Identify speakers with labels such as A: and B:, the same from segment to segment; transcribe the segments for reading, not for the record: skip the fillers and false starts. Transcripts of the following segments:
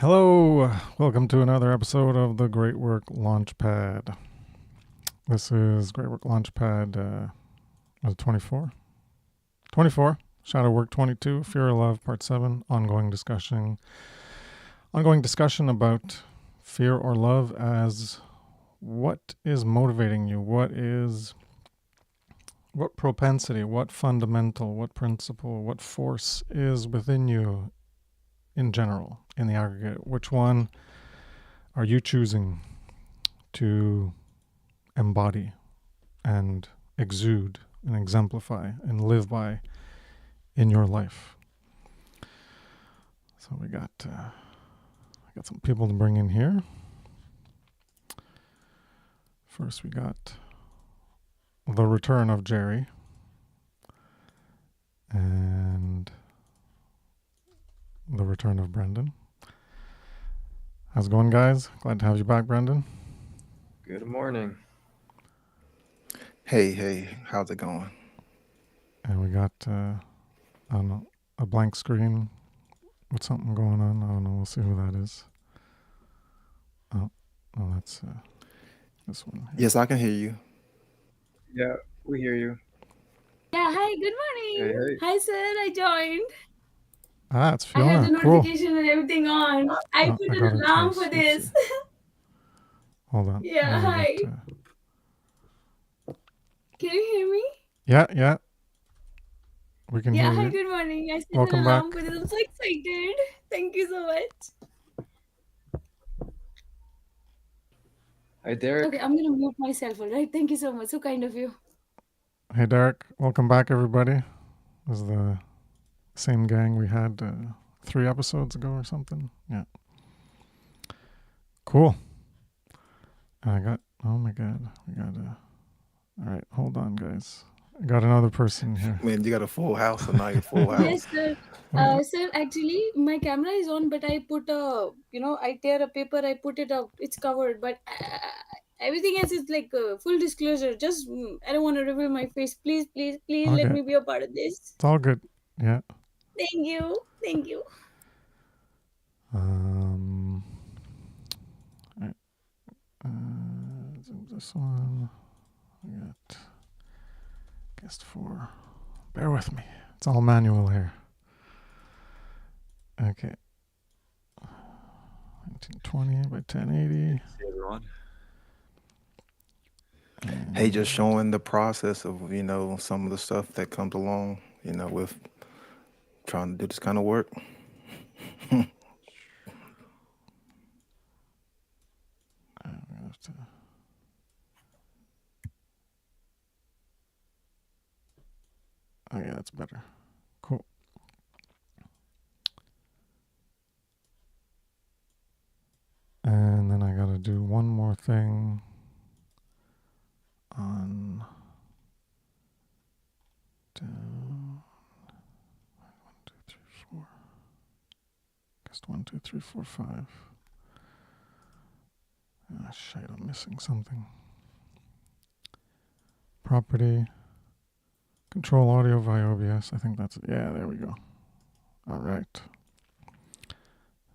A: Hello, welcome to another episode of the Great Work Launchpad. This is Great Work Launchpad, was it 24? 24, Shadow Work 22, Fear or Love, Part 7, ongoing discussion about fear or love as what is motivating you, what propensity, what fundamental, what principle, what force is within you in general, in the aggregate. Which one are you choosing to embody and exude and exemplify and live by in your life? So we got some people to bring in here. First we got the return of Jerry and the return of Brendan. How's it going, guys? Glad to have you back, Brendan.
B: Good morning.
C: Hey, how's it going?
A: And we got I don't know, a blank screen with something going on. I don't know. We'll see who that is. Oh, that's this one.
C: Yes, I can hear you.
B: Yeah, we hear you.
D: Yeah, hi, good morning.
B: Hey.
D: Hi, sir. I joined.
A: It's Fiona.
D: I had the
A: Cool.
D: notification and everything on. I put an alarm for this.
A: Hold on.
D: Yeah, hi. Can you hear me?
A: Yeah. We can hear you.
D: Hi, good morning. I set
A: Welcome
D: an alarm
A: back.
D: for this. I'm so excited. Thank you so much.
B: Hi, Derek.
D: Okay, I'm going to mute myself, all right? Thank you so much. So kind of you.
A: Hey, Derek. Welcome back, everybody. This is the same gang we had 3 episodes ago or something. Yeah. Cool. Oh my God. We got all right, hold on, guys. I got another person here.
C: Man, you got a full house, and now you're full house.
D: Yes, sir. Sir, actually, my camera is on, but I put I tear a paper, I put it up. It's covered, but everything else is like full disclosure. Just, I don't want to reveal my face. Please,
A: Okay.
D: let me be a part of this.
A: It's all good. Yeah.
D: Thank you.
A: This one. We got guest 4. Bear with me. It's all manual here. Okay. 1920 by 1080.
E: Hey, everyone.
C: Hey, just showing the process of, some of the stuff that comes along, with trying to do this kind of work.
A: Okay, that's better. Cool. And then I gotta do one more thing on down 1, 2, 3, 4. Guest 1, 2, 3, 4, 5. Ah, shit, I'm missing something. Property. Control audio via OBS. I think that's it. Yeah, there we go. All right.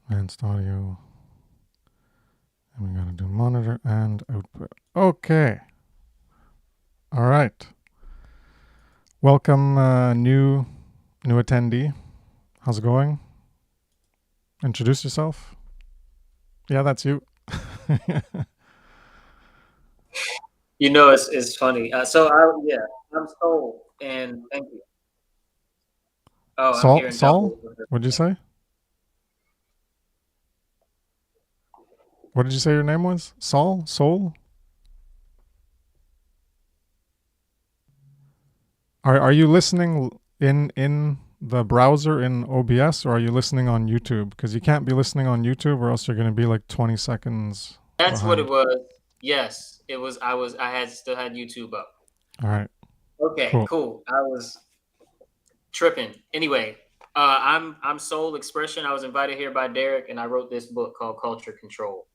A: Advanced audio. And we gotta do monitor and output. Okay. All right. Welcome, new attendee. How's it going? Introduce yourself. Yeah, that's you.
F: It's funny. I'm Soul, and thank you. Oh, I'm here in
A: Saul? What'd you say? What did you say your name was? Saul? Soul? Are you listening in the browser in OBS, or are you listening on YouTube? Because you can't be listening on YouTube, or else you're going to be like 20 seconds.
F: That's behind. What it was. Yes, it was. I still had YouTube up.
A: All right.
F: Okay, cool. I was tripping. Anyway, I'm Soul Expression. I was invited here by Derek, and I wrote this book called Culture Control.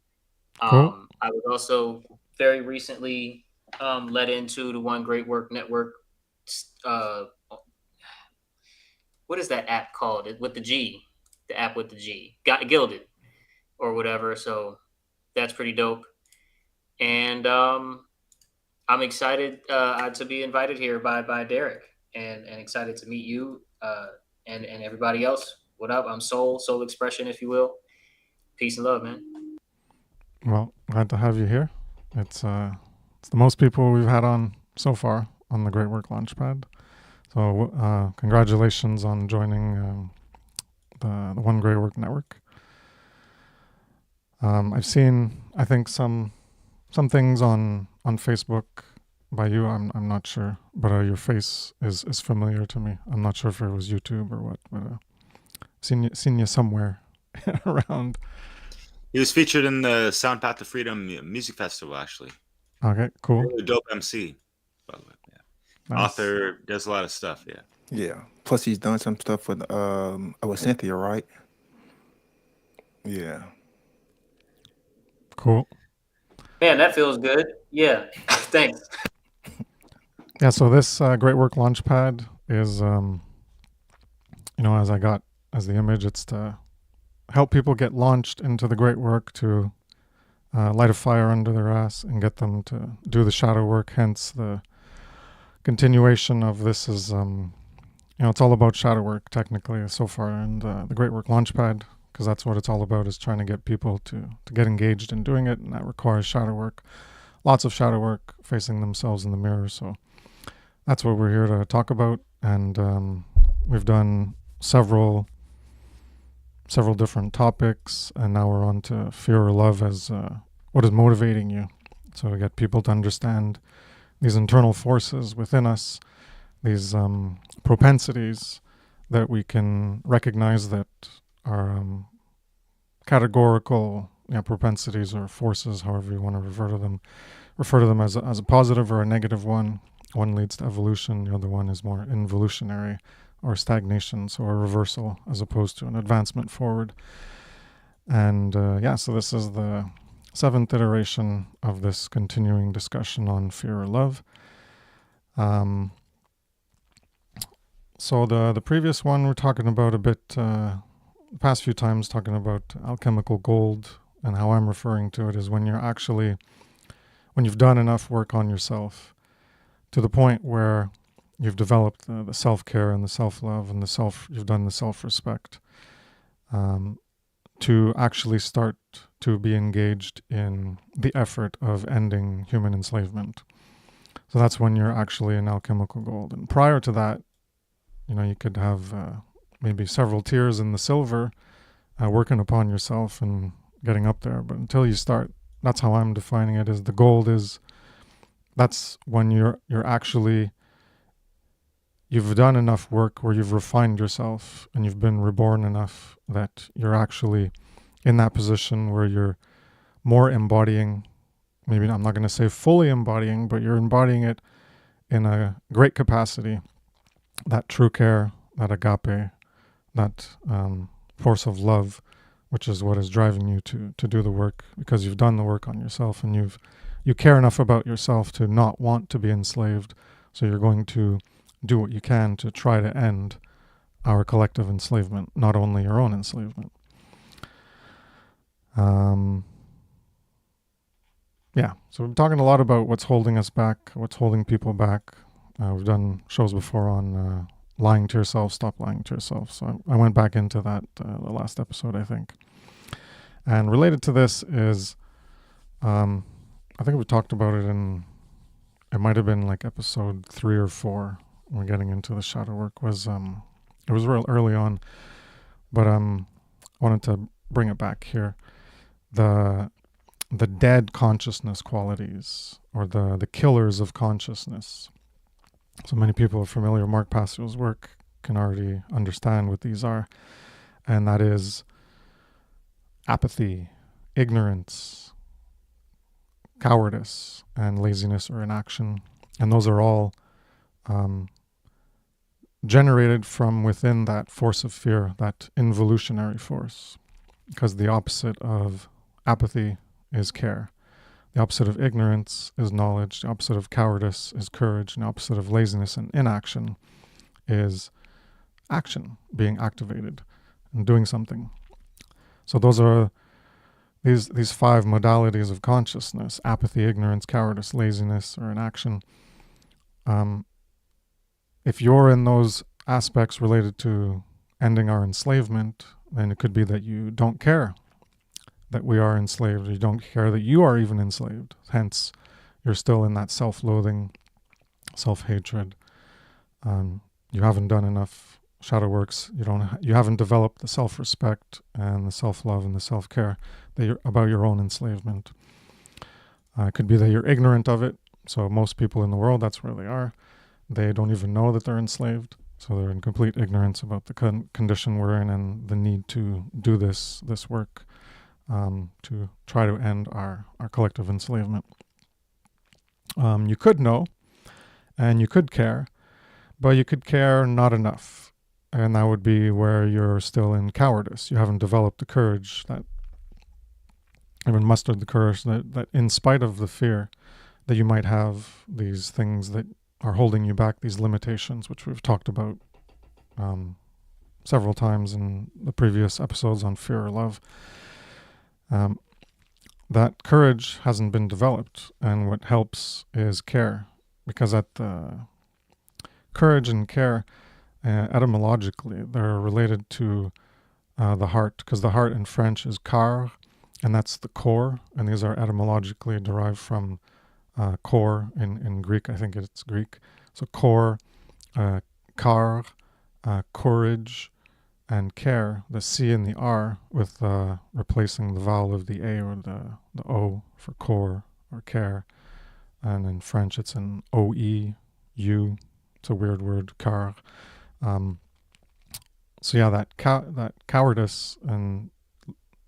A: Cool.
F: I was also very recently led into the One Great Work Network. What is that app called? With the G, the app with the G. Got Gilded. or whatever. So that's pretty dope. And I'm excited to be invited here by Derek, and excited to meet you and everybody else. What up? I'm Soul Expression, if you will. Peace and love, man.
A: Well, glad to have you here. It's the most people we've had on so far on the Great Work Launchpad. So congratulations on joining the One Great Work Network. I've seen, I think, some things on Facebook by you. I'm not sure, but your face is familiar to me. I'm not sure if it was YouTube or what, but seen you somewhere around.
E: He was featured in the Sound Path to Freedom Music Festival, actually.
A: Okay, cool.
E: Really dope MC, by the way. Yeah.
A: Nice.
E: Author, does a lot of stuff, yeah.
C: Yeah. Plus, he's done some stuff with Cynthia, right? Yeah.
A: Cool.
F: Man, that feels good. Yeah, thanks.
A: Yeah, so this Great Work Launchpad is, as the image, it's to help people get launched into the great work, to light a fire under their ass and get them to do the shadow work. Hence the continuation of this is, it's all about shadow work technically so far, and the Great Work Launchpad, because that's what it's all about, is trying to get people to get engaged in doing it, and that requires shadow work. Lots of shadow work, facing themselves in the mirror. So that's what we're here to talk about, and we've done several different topics, and now we're on to fear or love as what is motivating you. So we get people to understand these internal forces within us, these propensities that we can recognize that are categorical propensities or forces, however you want to refer to them as a positive or a negative one. One leads to evolution, the other one is more involutionary or stagnation, so a reversal as opposed to an advancement forward. And so this is the 7th iteration of this continuing discussion on fear or love. So the previous one we're talking about a bit, the past few times talking about alchemical gold, and how I'm referring to it is when you've done enough work on yourself to the point where you've developed the self-care and the self-love and you've done the self-respect, to actually start to be engaged in the effort of ending human enslavement. So that's when you're actually in alchemical gold. And prior to that, you could have maybe several tiers in the silver, working upon yourself and getting up there. But until you start, that's how I'm defining it, is the gold that's when you're actually, you've done enough work where you've refined yourself and you've been reborn enough that you're actually in that position where you're more embodying, maybe I'm not going to say fully embodying, but you're embodying it in a great capacity, that true care, that agape, that force of love, which is what is driving you to do the work, because you've done the work on yourself and you care enough about yourself to not want to be enslaved. So you're going to do what you can to try to end our collective enslavement, not only your own enslavement. So we're talking a lot about what's holding us back, what's holding people back. We've done shows before on lying to yourself, stop lying to yourself. So I went back into that the last episode, I think. And related to this is, I think we talked about it it might have been like episode 3 or 4. We're getting into the shadow work, it was real early on, but I wanted to bring it back here. The dead consciousness qualities, or the killers of consciousness. So many people are familiar, Mark Pastor's work can already understand what these are, and that is apathy, ignorance, cowardice, and laziness or inaction. And those are all generated from within that force of fear, that involutionary force, because the opposite of apathy is care. The opposite of ignorance is knowledge. The opposite of cowardice is courage. And the opposite of laziness and inaction is action, being activated and doing something. So those are these 5 modalities of consciousness: apathy, ignorance, cowardice, laziness, or inaction. If you're in those aspects related to ending our enslavement, then it could be that you don't care that we are enslaved, or you don't care that you are even enslaved. Hence, you're still in that self-loathing, self-hatred. You haven't done enough shadow works. You haven't developed the self-respect and the self-love and the self-care about your own enslavement. It could be that you're ignorant of it. So most people in the world, that's where they are. They don't even know that they're enslaved. So they're in complete ignorance about the condition we're in and the need to do this work to try to end our collective enslavement. You could know and you could care, but you could care not enough. And that would be where you're still in cowardice. You haven't developed the courage, even mustered the courage that in spite of the fear that you might have these things that are holding you back, these limitations, which we've talked about several times in the previous episodes on fear or love. That courage hasn't been developed, and what helps is care, because courage and care, etymologically, they're related to the heart, because the heart in French is car, and that's the core, and these are etymologically derived from core in Greek. I think it's Greek. So core, car, courage, and care, the C and the R, with replacing the vowel of the A or the O for core or care. And in French, it's an O-E, U. It's a weird word, car. So yeah, that cowardice, and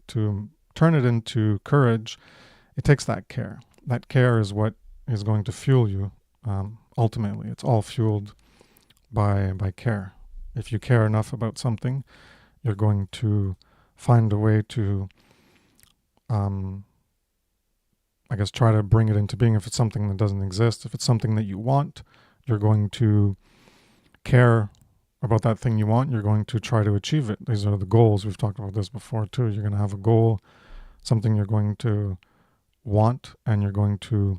A: to turn it into courage, it takes that care. That care is what is going to fuel you. Ultimately, it's all fueled by care. If you care enough about something, you're going to find a way to, try to bring it into being. If it's something that doesn't exist, if it's something that you want, you're going to care about that thing you want. You're going to try to achieve it. These are the goals. We've talked about this before too. You're going to have a goal, something you're going to want, and you're going to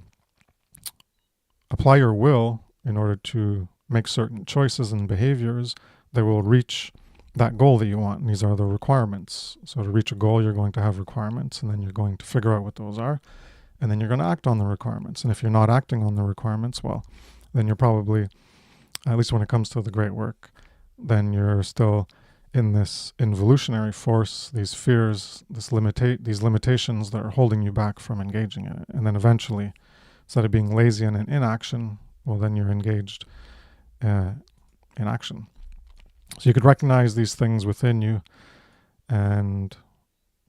A: apply your will in order to make certain choices and behaviors that will reach that goal that you want. And these are the requirements. So to reach a goal, you're going to have requirements, and then you're going to figure out what those are, and then you're going to act on the requirements. And if you're not acting on the requirements, well, then you're probably, at least when it comes to the great work, then you're still in this involutionary force, these fears, these limitations that are holding you back from engaging in it. And then eventually, instead of being lazy and in inaction, well, then you're engaged in action. So you could recognize these things within you, and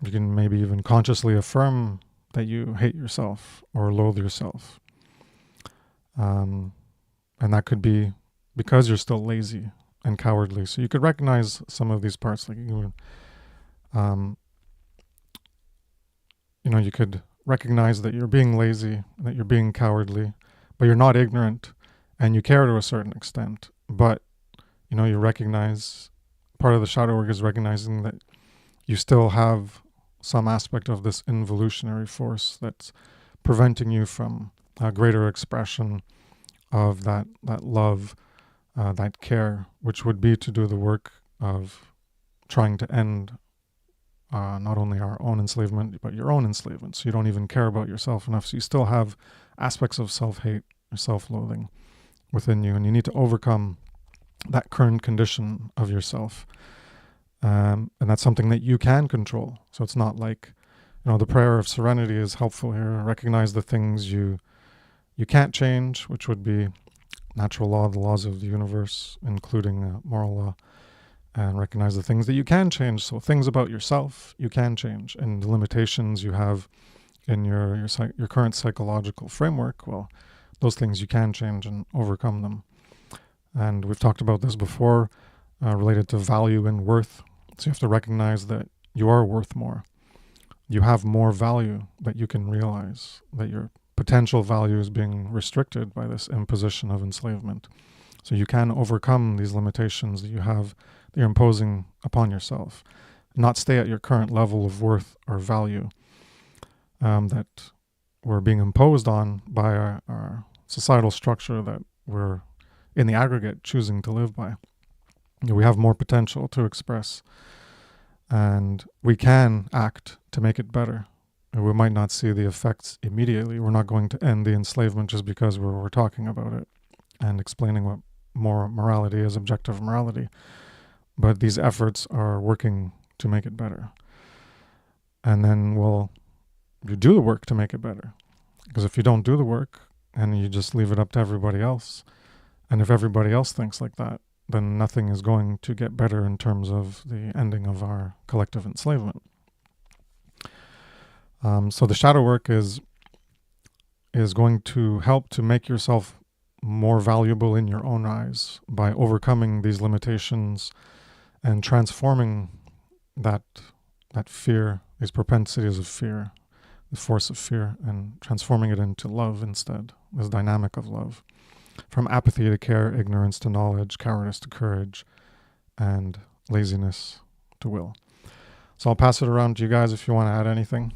A: you can maybe even consciously affirm that you hate yourself or loathe yourself. And that could be because you're still lazy and cowardly. So you could recognize some of these parts, like you could recognize that you're being lazy, that you're being cowardly, but you're not ignorant, and you care to a certain extent. But you recognize, part of the shadow work is recognizing that you still have some aspect of this involutionary force that's preventing you from a greater expression of that love, that care, which would be to do the work of trying to end not only our own enslavement, but your own enslavement. So you don't even care about yourself enough. So you still have aspects of self-hate or self-loathing within you, and you need to overcome that current condition of yourself. And that's something that you can control. So it's not like, the prayer of serenity is helpful here. Recognize the things you can't change, which would be natural law, the laws of the universe, including moral law, and recognize the things that you can change. So things about yourself you can change, and the limitations you have in your current psychological framework, well, those things you can change and overcome them. And we've talked about this before, related to value and worth. So you have to recognize that you are worth more. You have more value that you can realize, that your potential value is being restricted by this imposition of enslavement. So you can overcome these limitations that you have, that you're imposing upon yourself. Not stay at your current level of worth or value. that we're being imposed on by our societal structure that we're in the aggregate choosing to live by. We have more potential to express, and we can act to make it better. And we might not see the effects immediately. We're not going to end the enslavement just because we're talking about it and explaining what more morality is, objective morality. But these efforts are working to make it better. And then you do the work to make it better. Because if you don't do the work and you just leave it up to everybody else, and if everybody else thinks like that, then nothing is going to get better in terms of the ending of our collective enslavement. So the shadow work is going to help to make yourself more valuable in your own eyes by overcoming these limitations and transforming that fear, these propensities of fear, the force of fear, and transforming it into love instead, this dynamic of love. From apathy to care, ignorance to knowledge, cowardice to courage, and laziness to will. So I'll pass it around to you guys if you want to add anything.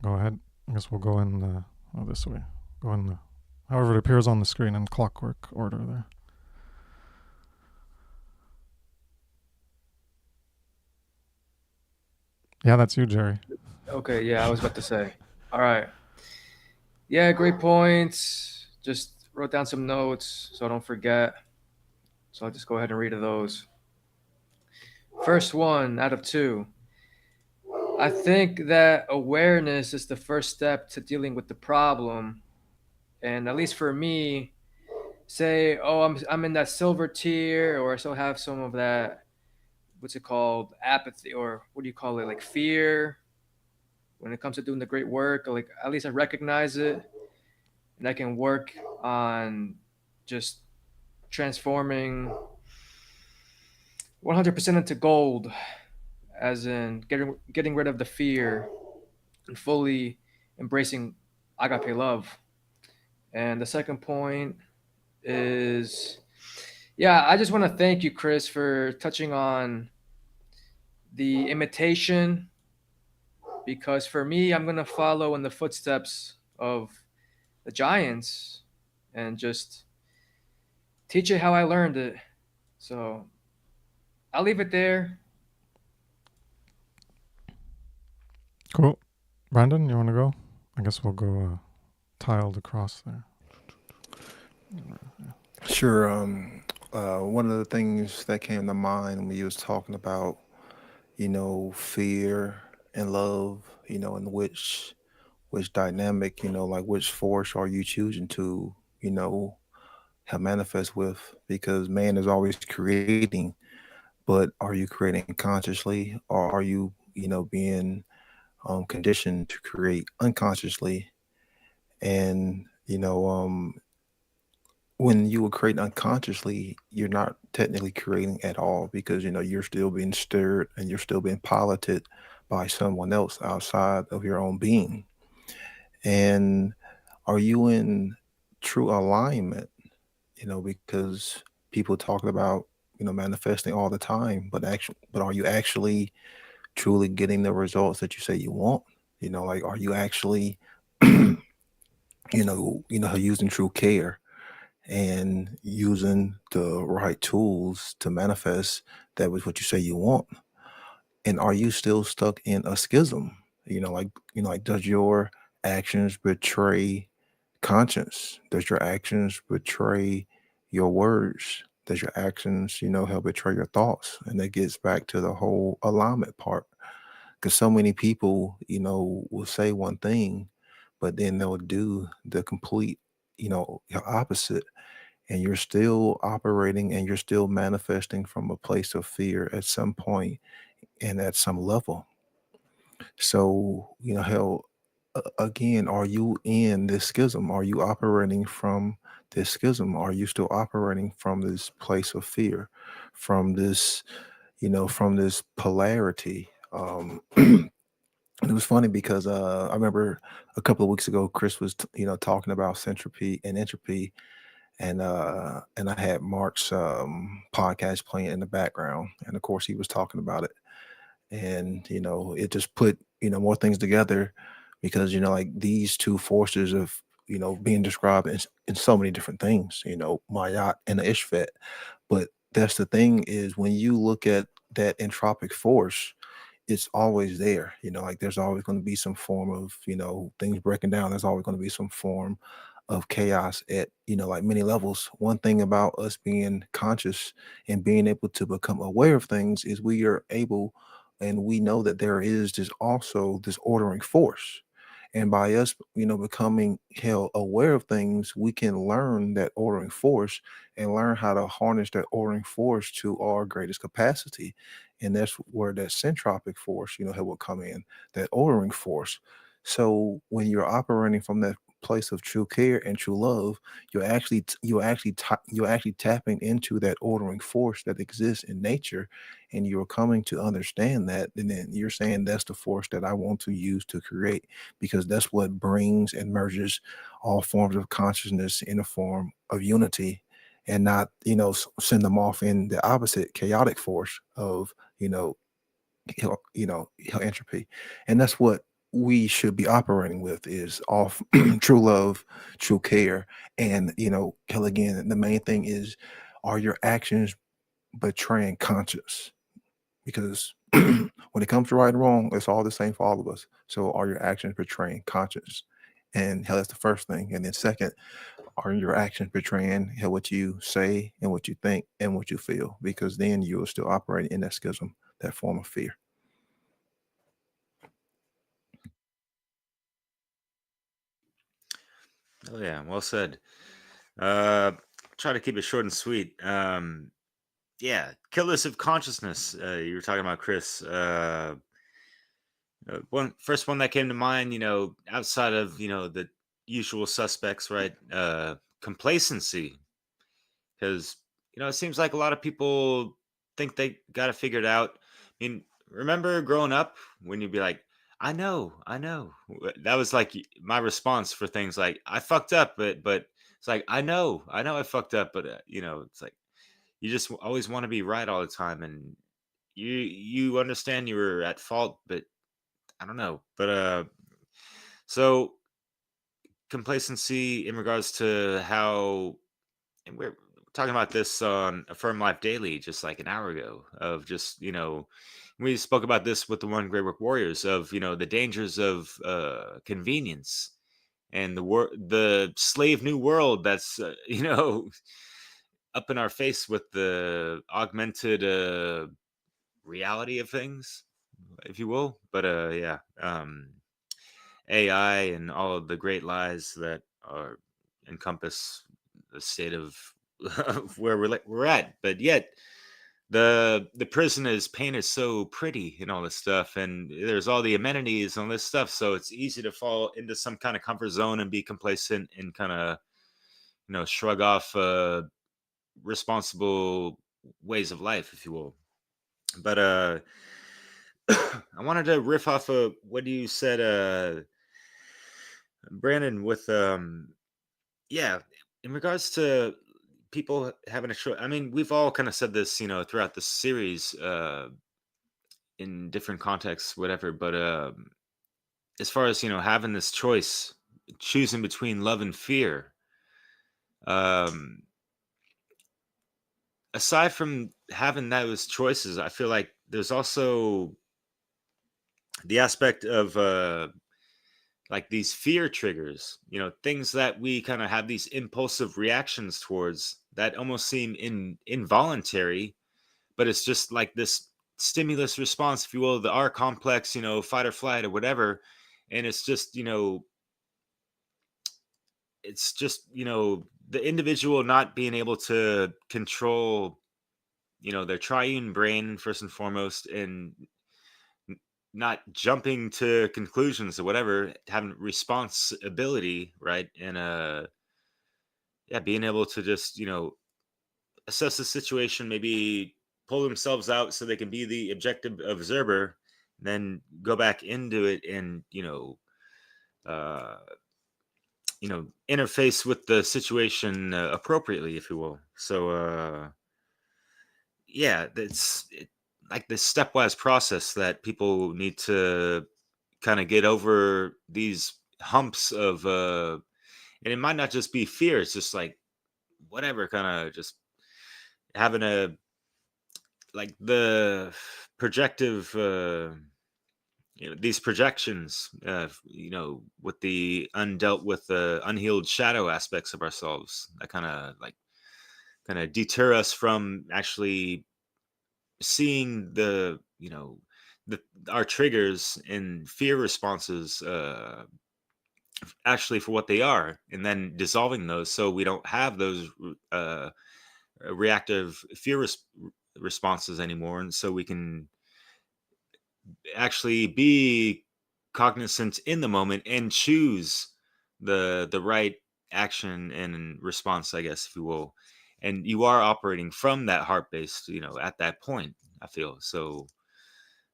A: Go ahead. I guess we'll go in this way. Go in however it appears on the screen in clockwork order there. Yeah, that's you, Jerry.
B: Okay, yeah, I was about to say. All right. Yeah, great points. Just wrote down some notes so I don't forget. So I'll just go ahead and read those. First one out of two. I think that awareness is the first step to dealing with the problem. And at least for me, say, oh, I'm in that silver tier, or I still have some of that, what's it called, apathy, or what do you call it, like fear, when it comes to doing the great work. Like at least I recognize it, and I can work on just transforming 100% into gold, as in getting rid of the fear and fully embracing agape love. And the second point is, yeah, I just want to thank you, Chris, for touching on the imitation, because for me, I'm going to follow in the footsteps of the giants and just teach it how I learned it. So I'll leave it there.
A: Cool. Brandon, you want to go? I guess we'll go tiled across there.
C: Sure. One of the things that came to mind when you was talking about, fear and love, and which dynamic, like which force are you choosing to, have manifest with? Because man is always creating, but are you creating consciously, or are you, being conditioned to create unconsciously? And when you will create unconsciously, you're not technically creating at all, because you're still being stirred and you're still being piloted by someone else outside of your own being. And are you in true alignment? Because people talk about manifesting all the time, but are you actually truly getting the results that you say you want? Like, are you actually using true care and using the right tools to manifest that was what you say you want? And are you still stuck in a schism? Like, does your actions betray conscience? Does your actions betray your words? Does your actions, help betray your thoughts? And that gets back to the whole alignment part. Because so many people, will say one thing, but then they'll do the complete, opposite. And you're still operating and you're still manifesting from a place of fear at some point and at some level. So, hell, again, are you in this schism? Are you operating from this schism? Are you still operating from this place of fear, from this, from this polarity? It was funny because I remember a couple of weeks ago, Chris was, talking about centropy and entropy, and I had Mark's podcast playing in the background, and of course he was talking about it, and it just put more things together because like these two forces of being described in so many different things, Mayat and the Ishvet. But that's the thing, is when you look at that entropic force, it's always there. Like there's always going to be some form of things breaking down. There's always going to be some form of chaos at like many levels. One thing about us being conscious and being able to become aware of things is we are able, and we know that there is this also this ordering force. And by us becoming held aware of things, we can learn that ordering force and learn how to harness that ordering force to our greatest capacity. And that's where that centropic force will come in, that ordering force. So when you're operating from that place of true care and true love, you're actually tapping into that ordering force that exists in nature, and you're coming to understand that. And then you're saying, that's the force that I want to use to create, because that's what brings and merges all forms of consciousness in a form of unity, and not send them off in the opposite chaotic force of entropy. And that's what we should be operating with, is off true love, true care. And hell, again, the main thing is, are your actions betraying conscience? Because when it comes to right and wrong, it's all the same for all of us. So are your actions betraying conscience? And hell, that's the first thing. And then second, are your actions betraying hell what you say and what you think and what you feel? Because then you are still operating in that schism, that form of fear.
E: Oh yeah, well said. Try to keep it short and sweet. Yeah, killers of consciousness. You were talking about, Chris. One first one that came to mind, outside of the usual suspects, right? Complacency, because it seems like a lot of people think they got it figured out. I mean, remember growing up when you'd be like, I know." That was like my response for things like, I fucked up, but it's like, I know I fucked up, but it's like you just always want to be right all the time, and you understand you were at fault, but I don't know. But so complacency in regards to how, and we're talking about this on Affirm Life Daily just like an hour ago, of just we spoke about this with the One Grey Work Warriors, of the dangers of convenience, and the slave new world that's up in our face with the augmented reality of things, if you will. But yeah, AI and all of the great lies that are encompass the state of where we're at. But yet the prison is painted so pretty and all this stuff, and there's all the amenities and all this stuff, so it's easy to fall into some kind of comfort zone and be complacent and kind of shrug off responsible ways of life, if you will. But I wanted to riff off of what you said, Brandon, with yeah, in regards to people having a choice. I mean, we've all kind of said this, throughout the series, in different contexts, whatever. But as far as having this choice, choosing between love and fear, um, aside from having those choices, I feel like there's also the aspect of like these fear triggers, things that we kind of have these impulsive reactions towards that almost seem involuntary, but it's just like this stimulus response, if you will, the R complex, fight or flight or whatever. And it's just, the individual not being able to control, their triune brain first and foremost, and not jumping to conclusions or whatever, having responsibility, right? And yeah, being able to just assess the situation, maybe pull themselves out so they can be the objective observer, then go back into it and uh interface with the situation appropriately, if you will. So yeah, like this stepwise process that people need to kind of get over these humps of and it might not just be fear, it's just like whatever, kind of just having a like the projective these projections, with the undealt with the unhealed shadow aspects of ourselves that kind of deter us from actually seeing the our triggers and fear responses actually for what they are, and then dissolving those so we don't have those reactive fear responses anymore, and so we can actually be cognizant in the moment and choose the right action and response, I guess, if you will. And you are operating from that heart based, at that point, I feel. So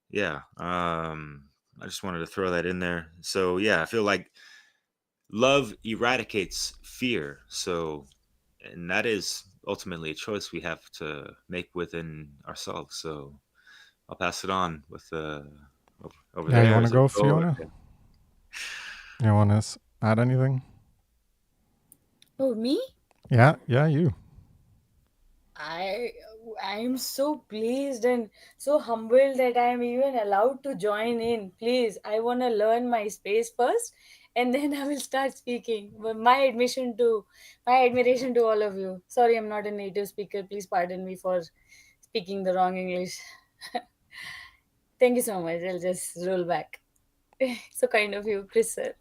E: yeah, I just wanted to throw that in there. So yeah, I feel like love eradicates fear. So, and that is ultimately a choice we have to make within ourselves. So I'll pass it on with over
A: Yeah, you
E: there
A: want to
E: as a
A: go,
E: co.
A: Fiona? You want to add anything?
D: Oh, me?
A: Yeah, you.
D: I I'm so pleased and so humbled that I'm even allowed to join in. Please, I want to learn my space first, and then I will start speaking. But my admiration to all of you. Sorry, I'm not a native speaker. Please pardon me for speaking the wrong English. Thank you so much. I'll just roll back. So kind of you, Chris sir.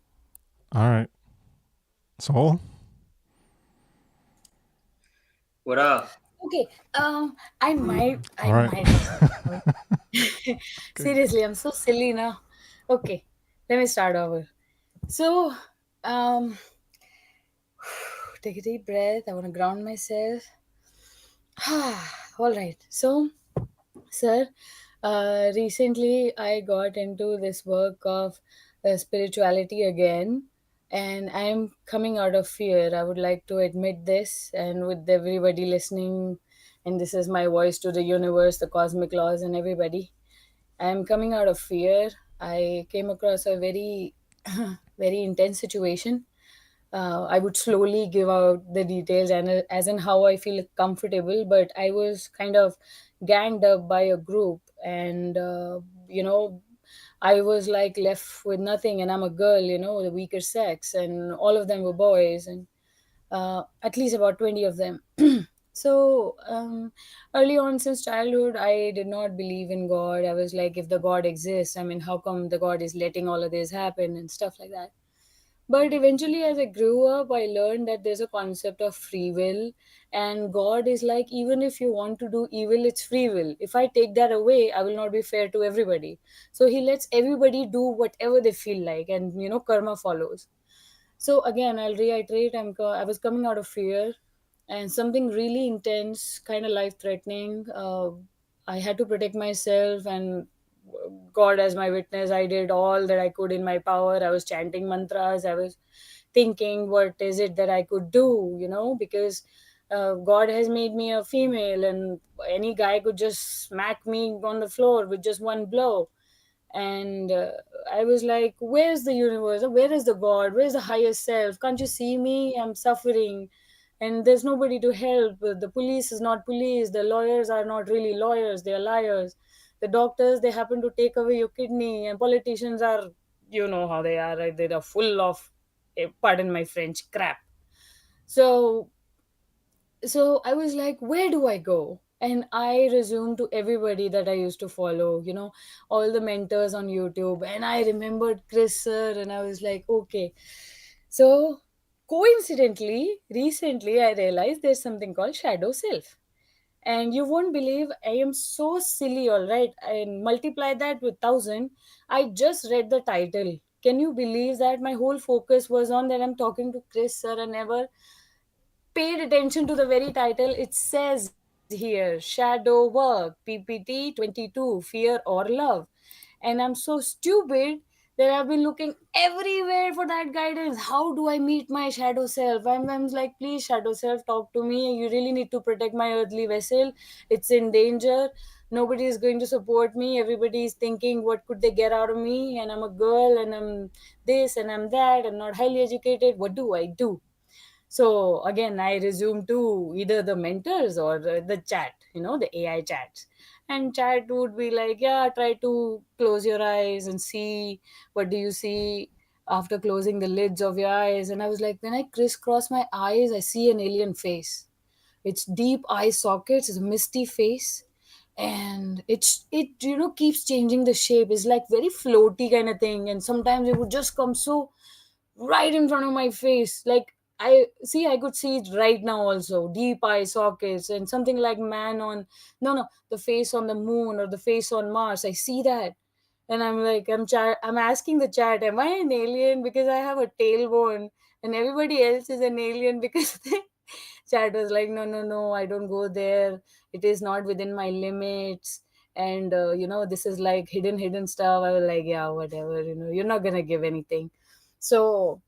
A: All right. Soul?
F: What up?
D: Okay. I
A: All right.
D: might have some.
A: Okay.
D: Seriously, I'm so silly now. Okay, let me start over. So, um, take a deep breath. I want to ground myself. All right. So, sir, recently I got into this work of spirituality again, and I am coming out of fear. I would like to admit this, and with everybody listening, and this is my voice to the universe, the cosmic laws, and everybody. I am coming out of fear. I came across a very, very intense situation. I would slowly give out the details and as in how I feel comfortable. But I was kind of ganged up by a group, and you know, I was like left with nothing. And I'm a girl, the weaker sex, and all of them were boys, and at least about 20 of them. So early on, since childhood, I did not believe in God. I was like, if the God exists, I mean, how come the God is letting all of this happen and stuff like that? But eventually, as I grew up, I learned that there's a concept of free will, and God is like, even if you want to do evil, it's free will. If I take that away, I will not be fair to everybody. So He lets everybody do whatever they feel like, and karma follows. So again, I'll reiterate, I was coming out of fear, and something really intense, kind of life threatening. I had to protect myself, and God as my witness, I did all that I could in my power. I was chanting mantras. I was thinking, what is it that I could do? Because God has made me a female, and any guy could just smack me on the floor with just one blow. And I was like, where's the universe? Where is the God? Where's the higher self? Can't you see me? I'm suffering, and there's nobody to help. The police is not police. The lawyers are not really lawyers. They are liars. The doctors, they happen to take away your kidney, and politicians are, you know how they are, right? They are full of, pardon my French, crap. So so I was like, where do I go? And I resumed to everybody that I used to follow, all the mentors on YouTube. And I remembered Chris sir, and I was like, okay. So coincidentally, recently I realized there's something called shadow self. And you won't believe, I am so silly, all right? And multiply that with 1,000. I just read the title. Can you believe that my whole focus was on that I'm talking to Chris sir, and never paid attention to the very title. It says here, shadow work, PPT 22, fear or love. And I'm so stupid that I've been looking everywhere for that guidance. How do I meet my shadow self? I'm like, please, shadow self, talk to me. You really need to protect my earthly vessel. It's in danger. nobody is going to support me. Everybody is thinking what could they get out of me, and I'm a girl, and I'm this and I'm that, and not highly educated. What do I do? So again, I resume to either the mentors or the chat, the AI chats. And chat would be like, yeah, try to close your eyes and see, what do you see after closing the lids of your eyes. And I was like, when I crisscross my eyes, I see an alien face. It's deep eye sockets, it's a misty face, and it keeps changing the shape. It's like very floaty kind of thing, and sometimes it would just come so right in front of my face. Like, I could see it right now also. Deep eye sockets, and something like man on, no, the face on the moon or the face on Mars. I see that. And I'm like, I'm asking the chat, am I an alien because I have a tailbone, and everybody else is an alien because they. Chat was like, no, no, no, I don't go there. It is not within my limits. And this is like hidden stuff. I was like, yeah, whatever, you're not gonna give anything. So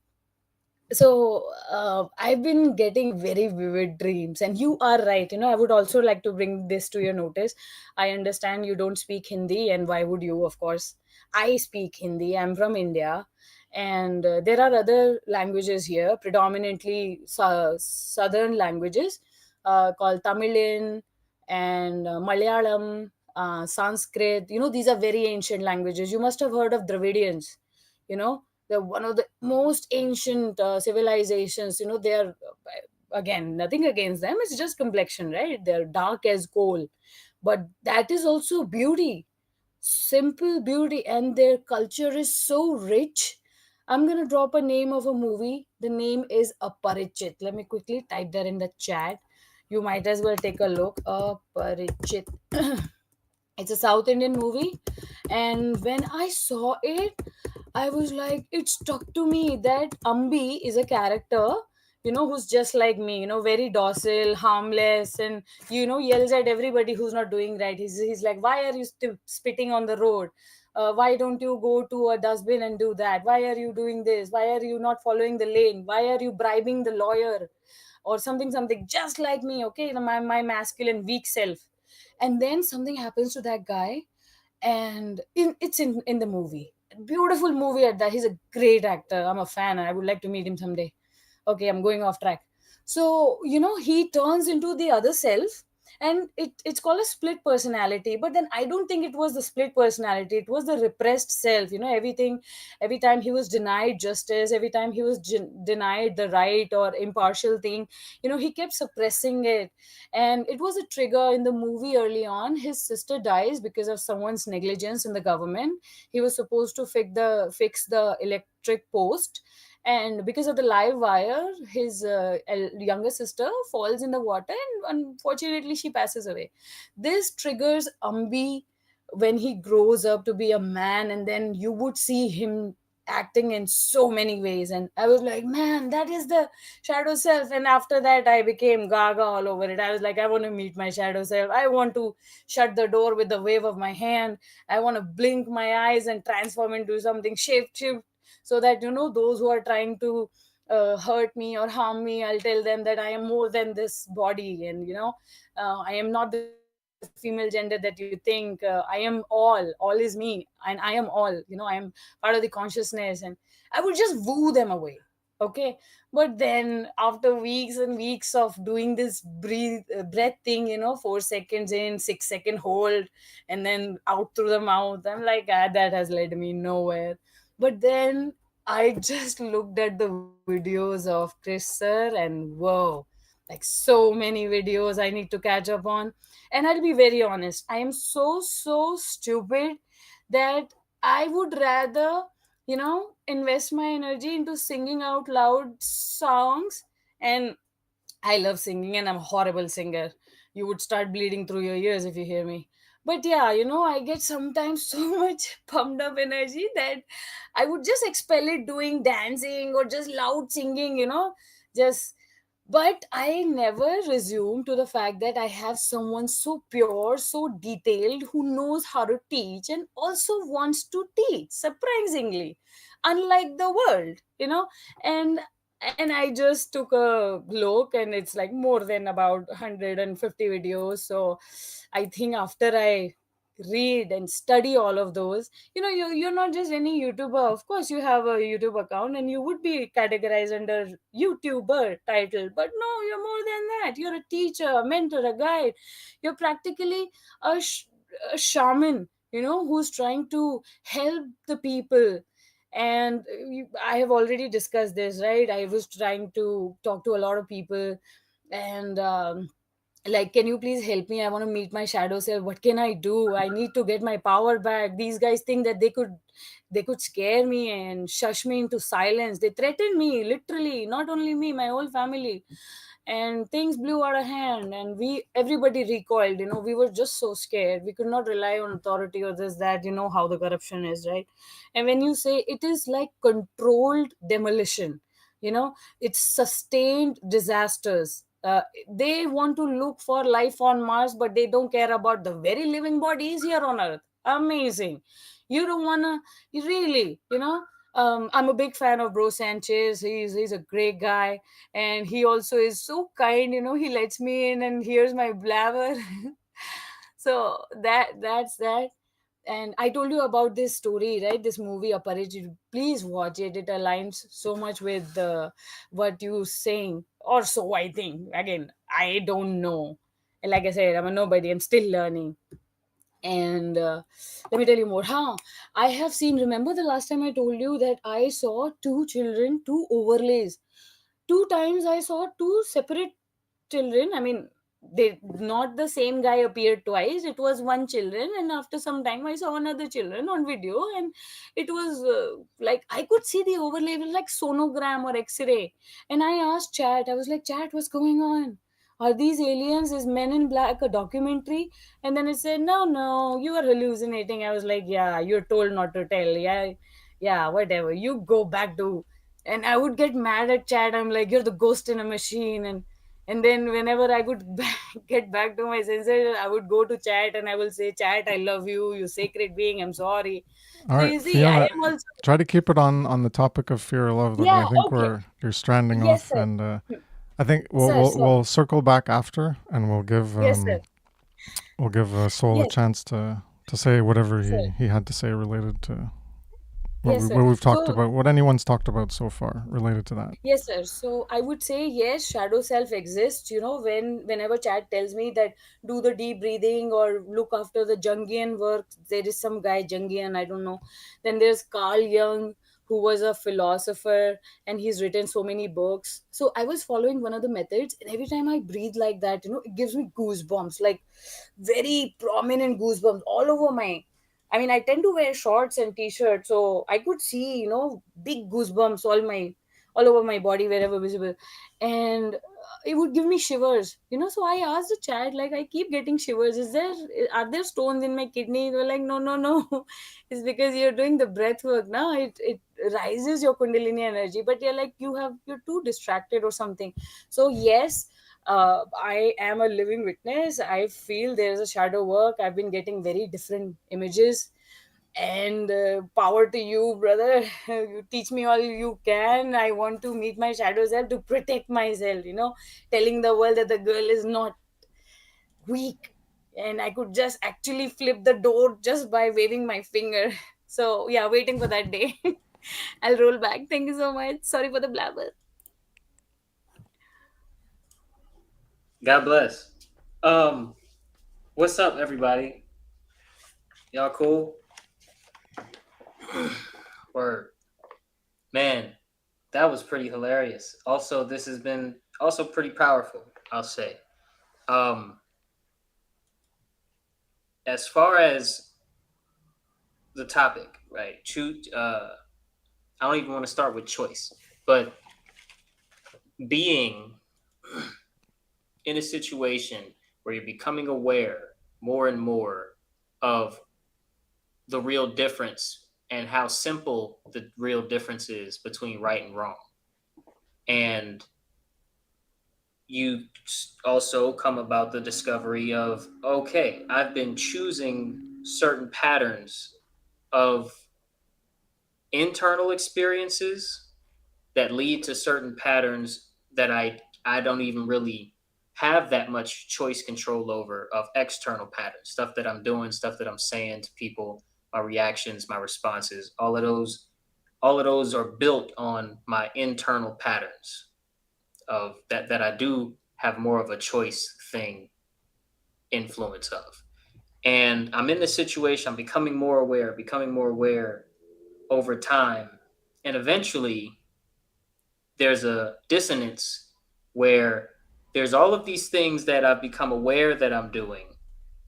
D: I've been getting very vivid dreams, and you are right. I would also like to bring this to your notice. I understand you don't speak Hindi, and why would you? Of course, I speak Hindi. I'm from India, and there are other languages here, predominantly southern languages, called Tamilian and Malayalam, Sanskrit. These are very ancient languages. You must have heard of Dravidians. They're one of the most ancient civilizations. They are, again, nothing against them, it's just complexion, right? They're dark as coal, but that is also beauty, simple beauty, and their culture is so rich. I'm going to drop a name of a movie. The name is Aparichit. Let me quickly type that in the chat. You might as well take a look. Aparichit. It's a South Indian movie, and when I saw it, I was like, it stuck to me that Ambi is a character, who's just like me, very docile, harmless, and yells at everybody who's not doing right. He's like, why are you spitting on the road? Why don't you go to a dustbin and do that? Why are you doing this? Why are you not following the lane? Why are you bribing the lawyer? Or something, just like me, okay, my masculine weak self. And then something happens to that guy, and it's in the movie. Beautiful movie at that. He's a great actor. I'm a fan. I would like to meet him someday. Okay, I'm going off track. So he turns into the other self, and it's called a split personality. But then I don't think it was the split personality, it was the repressed self. Everything, every time he was denied justice, every time he was denied the right or impartial thing, he kept suppressing it. And it was a trigger in the movie. Early on, his sister dies because of someone's negligence in the government. He was supposed to fix the electric post, and because of the live wire, his younger sister falls in the water, and unfortunately she passes away. This triggers Ambi when he grows up to be a man, and then you would see him acting in so many ways. And I was like, man, that is the shadow self. And after that, I became gaga all over it. I was like, I want to meet my shadow self. I want to shut the door with the wave of my hand. I want to blink my eyes and transform into something shift, so that those who are trying to hurt me or harm me, I'll tell them that I am more than this body. And I am not the female gender that you think. I am all is me, and I am all. I am part of the consciousness. And I would just woo them away. Okay. But then after weeks and weeks of doing this breath thing, 4 seconds in, 6 second hold, and then out through the mouth, I'm like, that has led me nowhere. But then I just looked at the videos of Chris sir, and whoa, like so many videos I need to catch up on. And I'll be very honest, I am so stupid that I would rather, invest my energy into singing out loud songs. And I love singing, and I'm a horrible singer. You would start bleeding through your ears if you hear me. But yeah, I get sometimes so much pumped up energy that I would just expel it doing dancing or just loud singing, just. But I never resume to the fact that I have someone so pure, so detailed, who knows how to teach and also wants to teach, surprisingly, unlike the world. And And I just took a look, and it's like more than about 150 videos. So I think after I read and study all of those, you're not just any YouTuber. Of course you have a YouTube account and you would be categorized under YouTuber title, but no, you're more than that. You're a teacher, a mentor, a guide. You're practically a, a shaman, who's trying to help the people. And I have already discussed this, right? I was trying to talk to a lot of people, and like, can you please help me? I want to meet my shadow self. What can I do? I need to get my power back. These guys think that they could scare me and shush me into silence. They threatened me, literally, not only me, my whole family. And things blew out of hand, and everybody recoiled. We were just so scared. We could not rely on authority or this, that. How the corruption is, right? And when you say it is like controlled demolition, it's sustained disasters. They want to look for life on Mars, but they don't care about the very living bodies here on Earth. Amazing. You don't wanna, really, I'm a big fan of Bro Sanchez. He's a great guy, and he also is so kind. He lets me in and hears my blabber. So that's that. And I told you about this story, right? This movie Aparijit. Please watch it. It aligns so much with what you saying, or so I think. Again, I don't know. And like I said, I'm a nobody. I'm still learning. And let me tell you more. I have seen. Remember the last time I told you that I saw two children, two overlays. Two times I saw two separate children. I mean, they not the same guy appeared twice. It was one children, and after some time I saw another children on video, and it was like I could see the overlay. It was like sonogram or X-ray. And I asked Chat. I was like, Chat, what's going on? Are these aliens? Is Men in Black a documentary? And then it said, no, no, you are hallucinating. I was like, yeah, you're told not to tell. Yeah, yeah, whatever. You go back to. And I would get mad at Chat. I'm like, you're the ghost in a machine. And then whenever I could get back to my senses, I would go to Chat and I will say, Chat, I love you, you sacred being, I'm sorry.
A: All
D: So
A: right,
D: you see, I
A: Fiona,
D: am also.
A: try to keep it on the topic of fear or love, though.
D: Yeah,
A: I think
D: okay.
A: you're stranding
D: Yes,
A: off,
D: sir.
A: and I think we'll
D: Sir,
A: we'll,
D: sir.
A: we'll circle back after, and we'll give
D: Yes, sir.
A: Soul a
D: Yes,
A: chance to say whatever
D: sir.
A: he had to say related to
D: Yes, sir.
A: what we've talked
D: So
A: about, what anyone's talked about so far related to that.
D: yes, sir. So I would say yes, shadow self exists. Whenever Chad tells me that do the deep breathing or look after the Jungian work, there is some guy Jungian, I don't know. Then there's Carl Jung, who was a philosopher, and he's written so many books. So I was following one of the methods, and every time I breathe like that, it gives me goosebumps, like very prominent goosebumps all over my. I mean, I tend to wear shorts and t-shirts, so I could see, big goosebumps all over my body wherever visible. And it would give me shivers. So I asked the chat, like, I keep getting shivers. Are there stones in my kidney? They were like, no, no, no. It's because you're doing the breath work now. It rises your kundalini energy, but you're too distracted or something. So yes, I am a living witness. I feel there's a shadow work. I've been getting very different images. And power to you, brother. You teach me all you can. I want to meet my shadow self to protect myself, telling the world that the girl is not weak. And I could just actually flip the door just by waving my finger. So yeah, waiting for that day. I'll roll back. Thank you so much. Sorry for the blabber.
F: God bless. What's up, everybody? Y'all cool? Word. Man, that was pretty hilarious. Also, this has been also pretty powerful, I'll say. As far as the topic, right? I don't even want to start with choice, but being in a situation where you're becoming aware more and more of the real difference and how simple the real difference is between right and wrong. And you also come about the discovery of, okay, I've been choosing certain patterns of internal experiences that lead to certain patterns that I don't even really have that much choice control over, of external patterns, stuff that I'm doing, stuff that I'm saying to people, my reactions, my responses, all of those are built on my internal patterns of that I do have more of a choice thing influence of. And I'm in this situation, I'm becoming more aware over time. And eventually there's a dissonance where there's all of these things that I've become aware that I'm doing,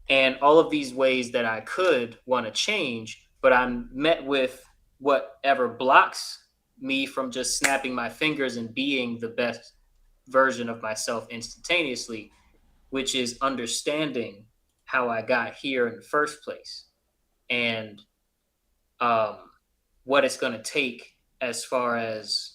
F: and all of these ways that I could want to change, but I'm met with whatever blocks me from just snapping my fingers and being the best version of myself instantaneously, which is understanding how I got here in the first place, and um, what it's going to take as far as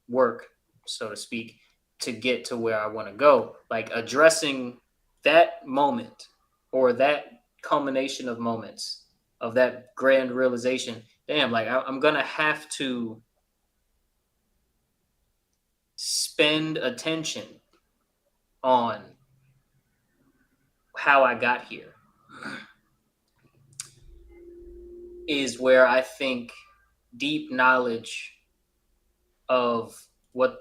F: work, so to speak, to get to where I want to go. Like addressing that moment, or that culmination of moments of that grand realization. Damn, like I'm going to have to spend attention on how I got here, is where I think deep knowledge of what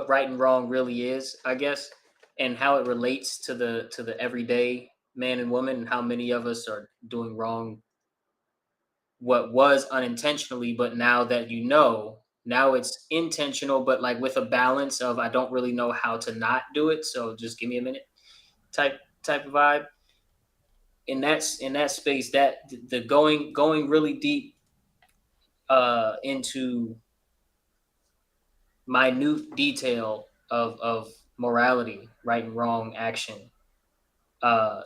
F: right and wrong really is, I guess, and how it relates to the everyday man and woman, and how many of us are doing wrong what was unintentionally, but now that now it's intentional, but like with a balance of I don't really know how to not do it, so just give me a minute type of vibe. In that space, that the going really deep into minute detail of morality, right and wrong, action,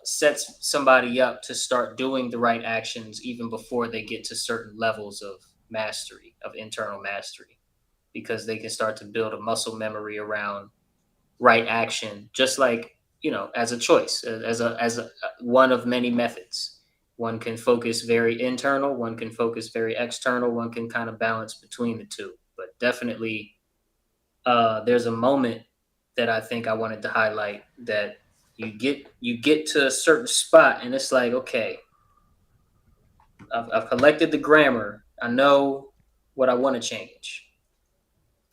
F: sets somebody up to start doing the right actions even before they get to certain levels of mastery, of internal mastery, because they can start to build a muscle memory around right action, just like, as a choice, as a one of many methods. One can focus very internal, one can focus very external, one can kind of balance between the two. But definitely, there's a moment that I think I wanted to highlight, that you get to a certain spot and it's like, okay, I've collected the grammar. I know what I want to change.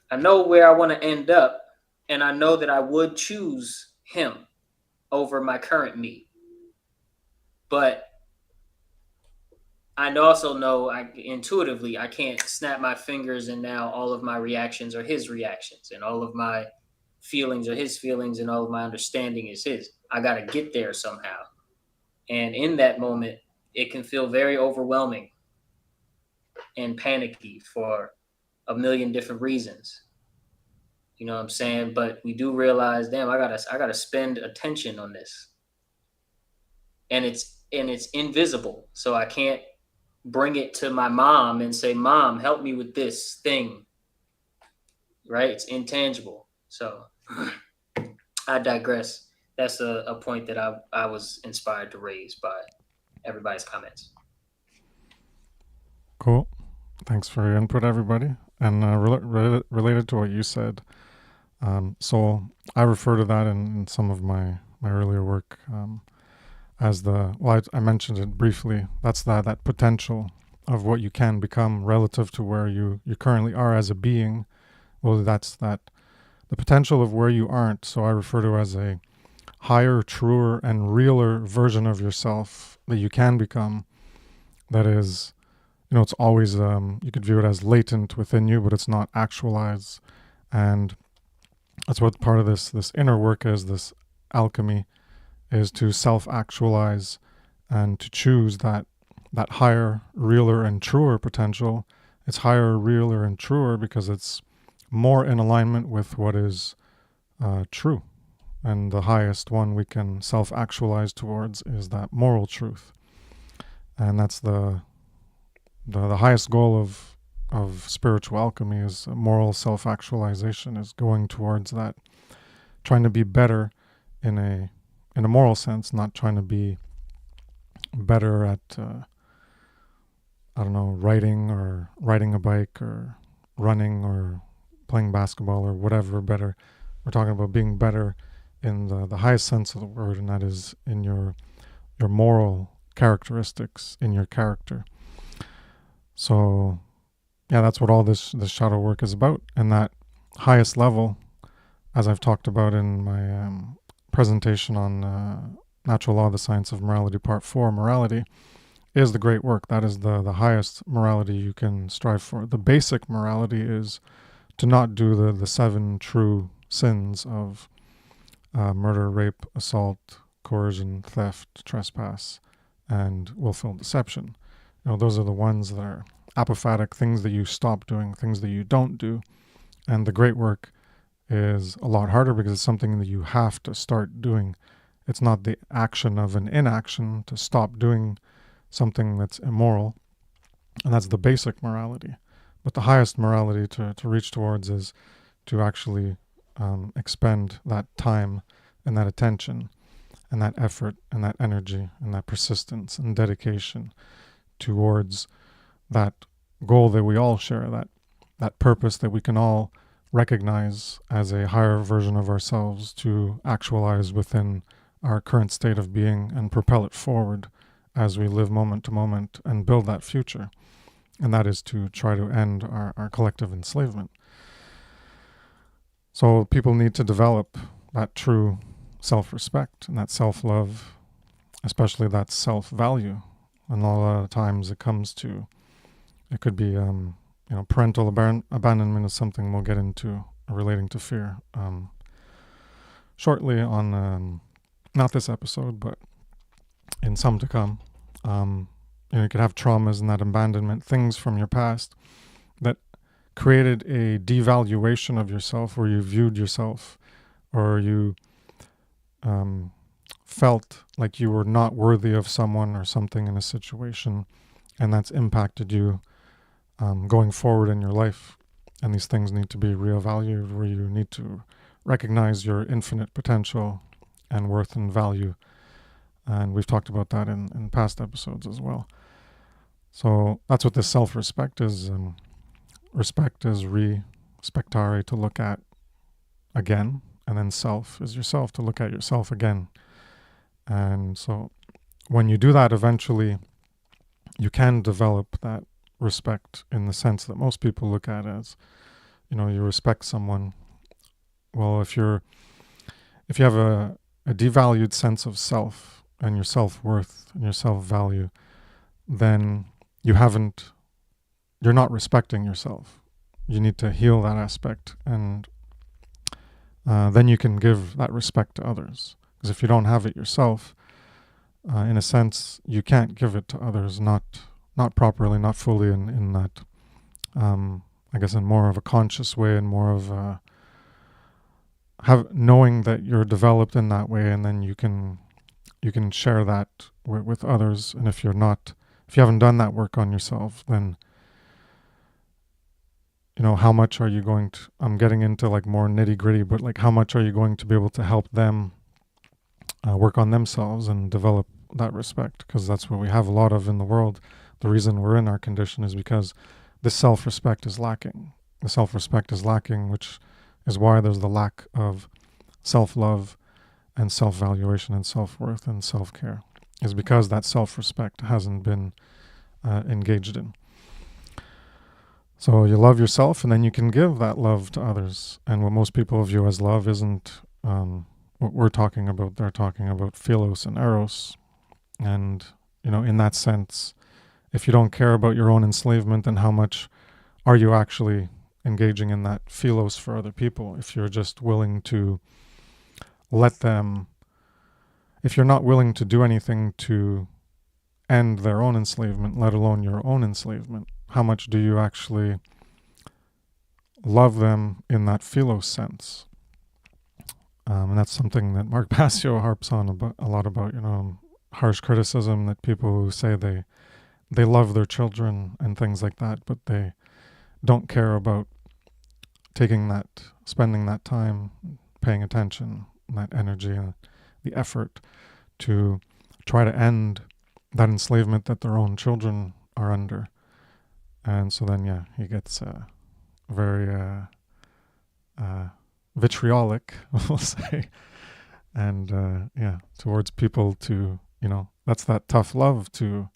F: I know where I want to end up, and I know that I would choose him over my current me. But I also know intuitively I can't snap my fingers and now all of my reactions are his reactions, and all of my feelings are his feelings, and all of my understanding is his. I got to get there somehow. And in that moment, it can feel very overwhelming and panicky for a million different reasons. You know what I'm saying? But we do realize, damn, I gotta spend attention on this. And it's invisible. So I can't bring it to my mom and say, Mom, help me with this thing. Right? It's intangible. So I digress. That's a point that I was inspired to raise by everybody's comments.
A: Cool. Thanks for your input, everybody. And related to what you said, so I refer to that in some of my earlier work as I mentioned it briefly. That's that potential of what you can become relative to where you currently are as a being. Well, that's the potential of where you aren't. So I refer to as a higher, truer, and realer version of yourself that you can become. That is, it's always, you could view it as latent within you, but it's not actualized. And that's what part of this inner work is, this alchemy, is to self-actualize and to choose that higher, realer, and truer potential. It's higher, realer, and truer because it's more in alignment with what is true. And the highest one we can self-actualize towards is that moral truth. And that's the highest goal of spiritual alchemy, is moral self-actualization, is going towards that, trying to be better in a moral sense, not trying to be better at I don't know, writing or riding a bike or running or playing basketball or whatever better. We're talking about being better in the highest sense of the word, and that is in your moral characteristics, in your character. So yeah, that's what all this shadow work is about. And that highest level, as I've talked about in my presentation on Natural Law, the Science of Morality, Part 4, Morality, is the great work. That is the highest morality you can strive for. The basic morality is to not do the 7 true sins of murder, rape, assault, coercion, theft, trespass, and willful deception. Those are the ones that are apophatic, things that you stop doing, things that you don't do. And the great work is a lot harder because it's something that you have to start doing. It's not the action of an inaction to stop doing something that's immoral. And that's the basic morality. But the highest morality to reach towards is to actually expend that time and that attention and that effort and that energy and that persistence and dedication towards that goal that we all share, that purpose that we can all recognize as a higher version of ourselves to actualize within our current state of being and propel it forward as we live moment to moment and build that future. And that is to try to end our collective enslavement. So people need to develop that true self-respect and that self-love, especially that self-value. And a lot of times it could be, parental abandonment is something we'll get into relating to fear shortly on, not this episode, but in some to come. You could have traumas and that abandonment, things from your past that created a devaluation of yourself, where you viewed yourself or you felt like you were not worthy of someone or something in a situation, and that's impacted you going forward in your life. And these things need to be reevaluated, where you need to recognize your infinite potential and worth and value. And we've talked about that in past episodes as well. So that's what this self-respect is. Respect is respectare, to look at again, and then self is yourself, to look at yourself again. And so when you do that, eventually you can develop that respect in the sense that most people look at as, you respect someone. Well, if you have a devalued sense of self and your self-worth and your self-value, then you're not respecting yourself. You need to heal that aspect, and then you can give that respect to others. Because if you don't have it yourself, in a sense, you can't give it to others, not properly, not fully, in that, I guess, in more of a conscious way, and more of knowing that you're developed in that way, and then you can share that with others. And if you haven't done that work on yourself, then how much are you going to, I'm getting into like more nitty gritty, but like how much are you going to be able to help them work on themselves and develop that respect? Because that's what we have a lot of in the world. The reason we're in our condition is because this self-respect is lacking. The self-respect is lacking, which is why there's the lack of self-love and self-valuation and self-worth and self-care, is because that self-respect hasn't been engaged in. So you love yourself, and then you can give that love to others. And what most people view as love isn't what we're talking about. They're talking about philos and eros. And, in that sense, if you don't care about your own enslavement, then how much are you actually engaging in that philos for other people? If you're just willing to if you're not willing to do anything to end their own enslavement, let alone your own enslavement, how much do you actually love them in that philos sense? And that's something that Mark Passio harps on a lot about, harsh criticism, that people who say they love their children and things like that, but they don't care about spending that time, paying attention, that energy, the effort to try to end that enslavement that their own children are under. And so then, yeah, he gets very vitriolic, we'll say, and yeah, towards people to, that's that tough love to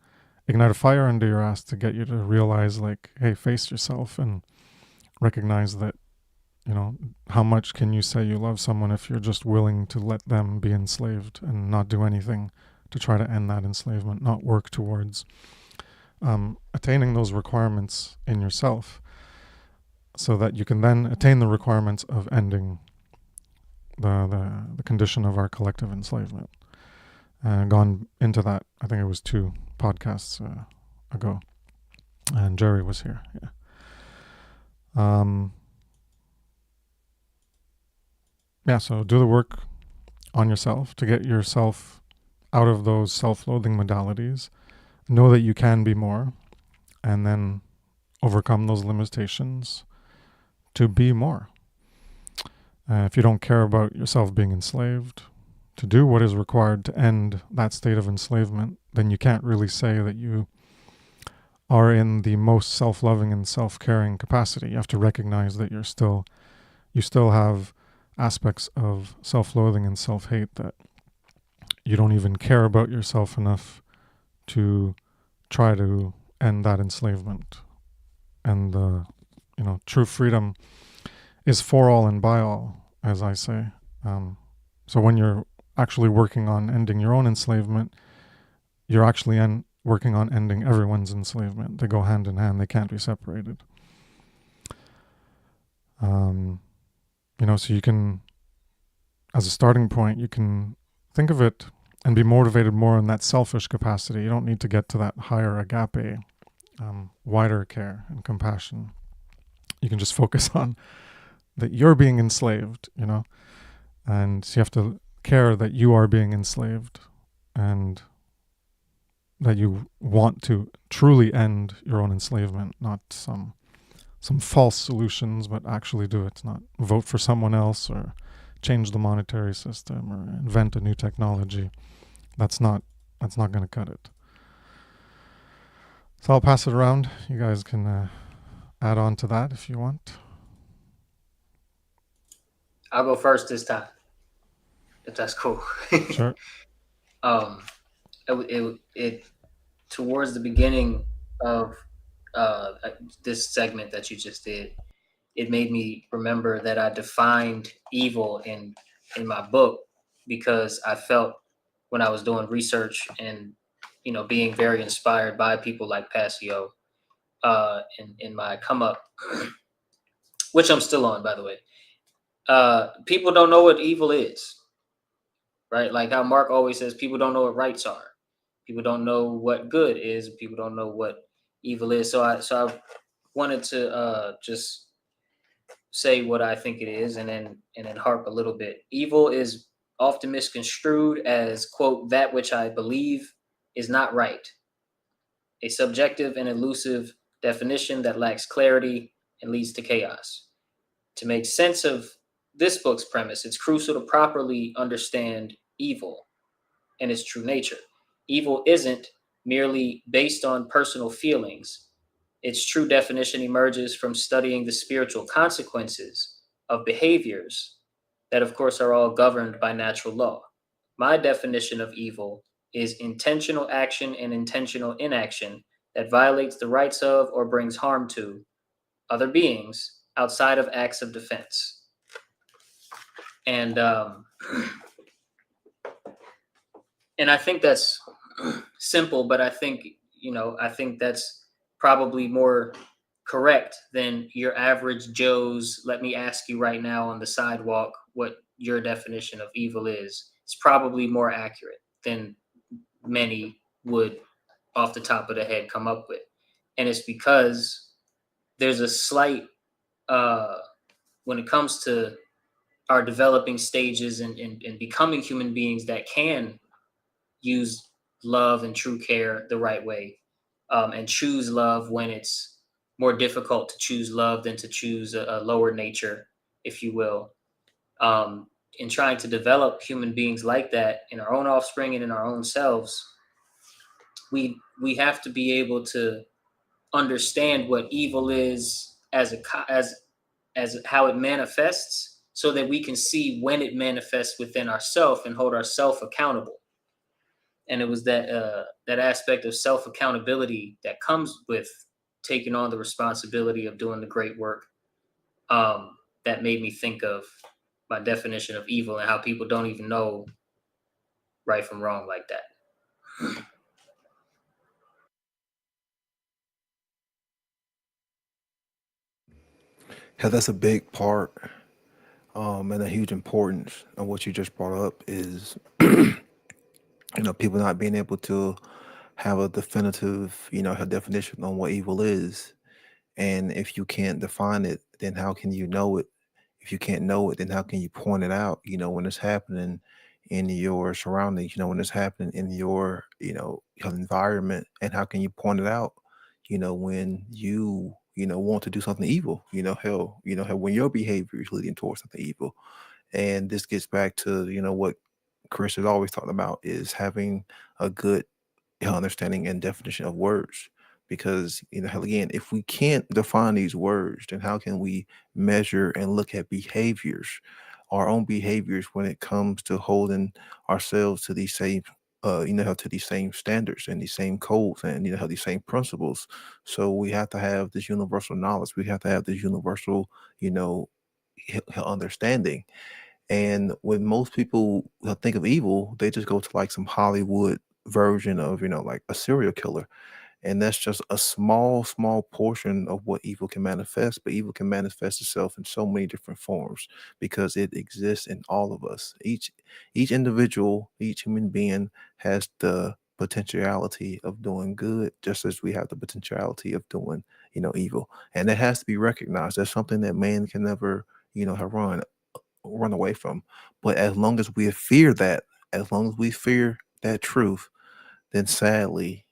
A: ignite a fire under your ass to get you to realize, like, hey, face yourself and recognize that, how much can you say you love someone if you're just willing to let them be enslaved and not do anything to try to end that enslavement, not work towards attaining those requirements in yourself so that you can then attain the requirements of ending the condition of our collective enslavement. Gone into that, I think it was 2 podcasts ago, and Jerry was here. Yeah. So do the work on yourself to get yourself out of those self-loathing modalities. Know that you can be more, and then overcome those limitations to be more. If you don't care about yourself being enslaved, to do what is required to end that state of enslavement, then you can't really say that you are in the most self-loving and self-caring capacity. You have to recognize that you still have aspects of self-loathing and self-hate, that you don't even care about yourself enough to try to end that enslavement. And true freedom is for all and by all, as I say. So when you're actually working on ending your own enslavement, you're actually working on ending everyone's enslavement. They go hand in hand. They can't be separated. So you can, as a starting point, you can think of it and be motivated more in that selfish capacity. You don't need to get to that higher agape, wider care and compassion. You can just focus on that you're being enslaved, and so you have to care that you are being enslaved and that you want to truly end your own enslavement, not some false solutions, but actually do it. Not vote for someone else or change the monetary system or invent a new technology. That's not going to cut it. So I'll pass it around. You guys can add on to that if you want.
F: I'll go first this time, if that's cool.
A: Sure.
F: It towards the beginning of this segment that you just did, it made me remember that I defined evil in my book, because I felt when I was doing research and being very inspired by people like Passio in my come up, which I'm still on, by the way. People don't know what evil is, right? Like how Mark always says, people don't know what rights are. People don't know what good is. People don't know what evil is. So I wanted to just say what I think it is, and then harp a little bit. Evil is often misconstrued as, quote, that which I believe is not right, a subjective and elusive definition that lacks clarity and leads to chaos. To make sense of this book's premise, it's crucial to properly understand evil and its true nature. Evil isn't merely based on personal feelings. Its true definition emerges from studying the spiritual consequences of behaviors that, of course, are all governed by natural law. My definition of evil is intentional action and intentional inaction that violates the rights of or brings harm to other beings outside of acts of defense. And I think that's simple, but I think that's probably more correct than your average Joe's. Let me ask you right now on the sidewalk what your definition of evil is. It's probably more accurate than many would off the top of the head come up with. And it's because there's a slight, when it comes to our developing stages and becoming human beings that can use love and true care the right way, and choose love when it's more difficult to choose love than to choose a lower nature, if you will. In trying to develop human beings like that in our own offspring and in our own selves, we have to be able to understand what evil is as how it manifests, so that we can see when it manifests within ourselves and hold ourselves accountable. And it was that aspect of self accountability that comes with taking on the responsibility of doing the great work, that made me think of my definition of evil and how people don't even know right from wrong like that.
C: Yeah, that's a big part, and a huge importance of what you just brought up is, people not being able to have a definitive, a definition on what evil is. And if you can't define it, then how can you know it? If you can't know it, then how can you point it out, when it's happening in your surroundings, when it's happening in your environment, and how can you point it out, when you want to do something evil, hell, when your behavior is leading towards something evil. And this gets back to, what Chris is always talking about is having a good understanding and definition of words. Because, hell, again, if we can't define these words, then how can we measure and look at behaviors, our own behaviors, when it comes to holding ourselves to these same, to these same standards and these same codes, and these same principles. So we have to have this universal knowledge. We have to have this universal, understanding. And when most people think of evil, they just go to like some Hollywood version of, like a serial killer. And that's just a small portion of what evil can manifest. But evil can manifest itself in so many different forms because it exists in all of us. Each individual, each human being has the potentiality of doing good, just as we have the potentiality of doing, evil. And that has to be recognized. That's something that man can never, have run away from. But as long as we fear that, as long as we fear that truth, then sadly,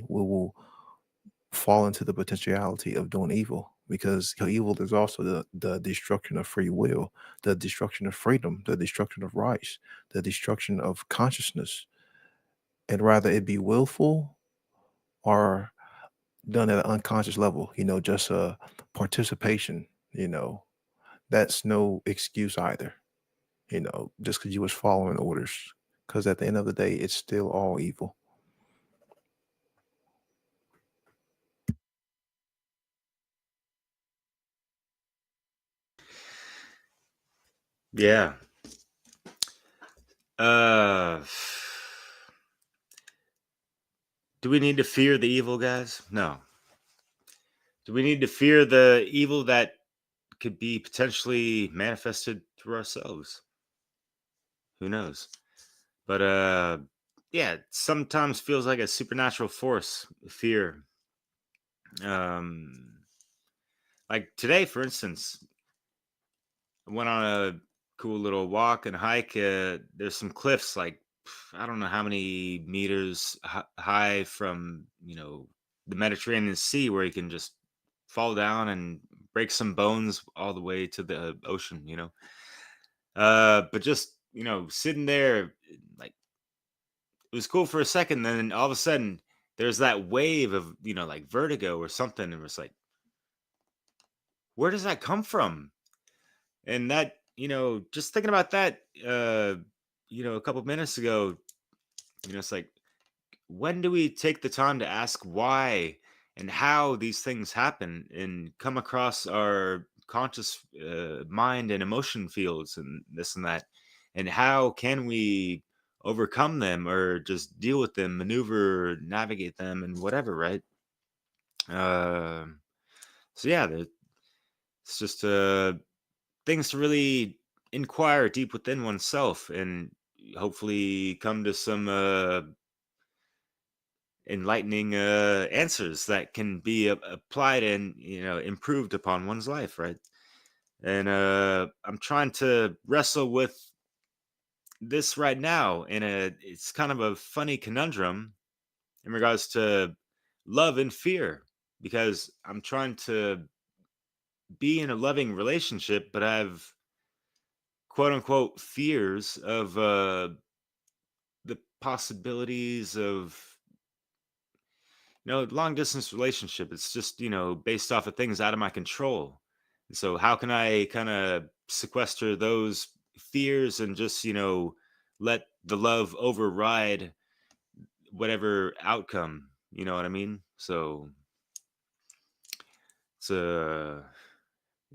C: we will fall into the potentiality of doing evil. Because evil is also the destruction of free will, the destruction of freedom, the destruction of rights, the destruction of consciousness. And rather it be willful or done at an unconscious level, just a participation, that's no excuse either. Just because you was following orders. Because at the end of the day, it's still all evil.
E: Yeah. Uh, do we need to fear the evil, guys? No. Do we need to fear the evil that could be potentially manifested through ourselves? Who knows? But yeah, it sometimes feels like a supernatural force, fear. Um, like today, for instance, I went on a cool little walk and hike. There's some cliffs, like I don't know how many meters high from the Mediterranean Sea, where you can just fall down and break some bones all the way to the ocean. But just sitting there, like it was cool for a second. Then all of a sudden, there's that wave of like vertigo or something, and it's like, where does that come from? And that just thinking about that a couple minutes ago, it's like, when do we take the time to ask why and how these things happen and come across our conscious mind and emotion fields and this and that, and how can we overcome them or just deal with them, maneuver, navigate them, and whatever, right? So yeah, it's just things to really inquire deep within oneself and hopefully come to some enlightening answers that can be applied and improved upon one's life, right? And I'm trying to wrestle with this right now, and it's kind of a funny conundrum in regards to love and fear, because I'm trying to be in a loving relationship, but I have quote unquote fears of the possibilities of long distance relationship, it's just, based off of things out of my control. And so how can I kind of sequester those fears and just, let the love override whatever outcome, you know what I mean? So it's a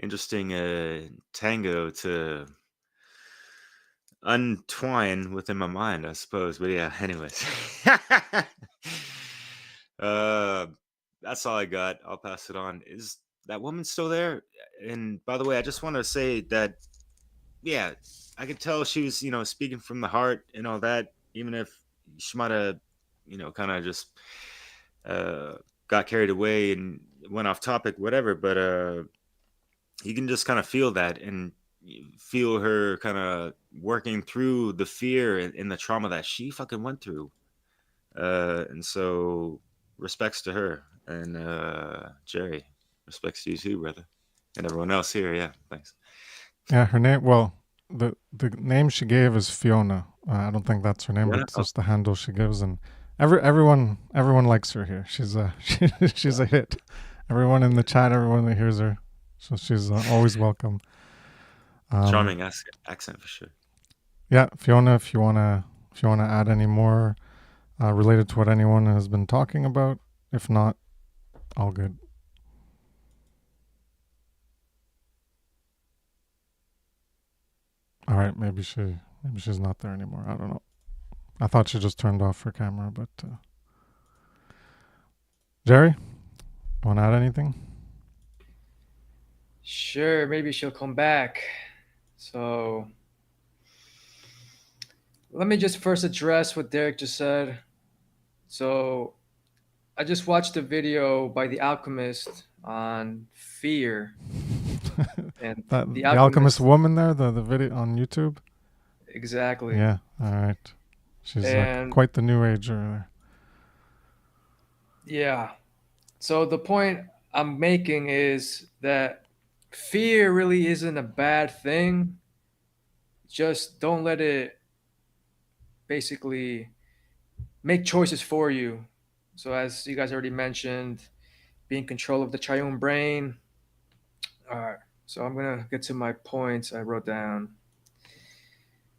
E: interesting tango to untwine within my mind, I suppose. But yeah, anyways. uh that's all I got. I'll pass it on. Is that woman still there? And by the way, I just want to say that, yeah, I could tell she was, speaking from the heart and all that, even if she might have, kind of just uh got carried away and went off topic, whatever. But you can just kind of feel that, and feel her kind of working through the fear and the trauma that she fucking went through. And so respects to her. And Jerry, respects to you too, brother. And everyone else here, yeah, thanks.
A: Yeah, her name. Well, the name she gave is Fiona. I don't think that's her name, but
E: Fiona?
A: it's just the handle she gives, and everyone likes her here. She's a she's a hit. Everyone in the chat, everyone that hears her, so she's always welcome.
E: Charming accent for sure.
A: Yeah, Fiona, if you wanna add any more related to what anyone has been talking about, if not, all good. All right, maybe she's not there anymore. I don't know. I thought she just turned off her camera, but Jerry, want to add anything?
B: Sure, maybe she'll come back. So let me just first address what Derek just said. So I just watched a video by The Alchemist on fear. And
A: the Alchemist woman there, the video on YouTube.
B: Exactly.
A: Yeah. All right. She's quite the new ager there.
B: Yeah. So the point I'm making is that fear really isn't a bad thing. Just don't let it basically make choices for you. So as you guys already mentioned, be in control of the triune brain. All right. So I'm going to get to my points I wrote down.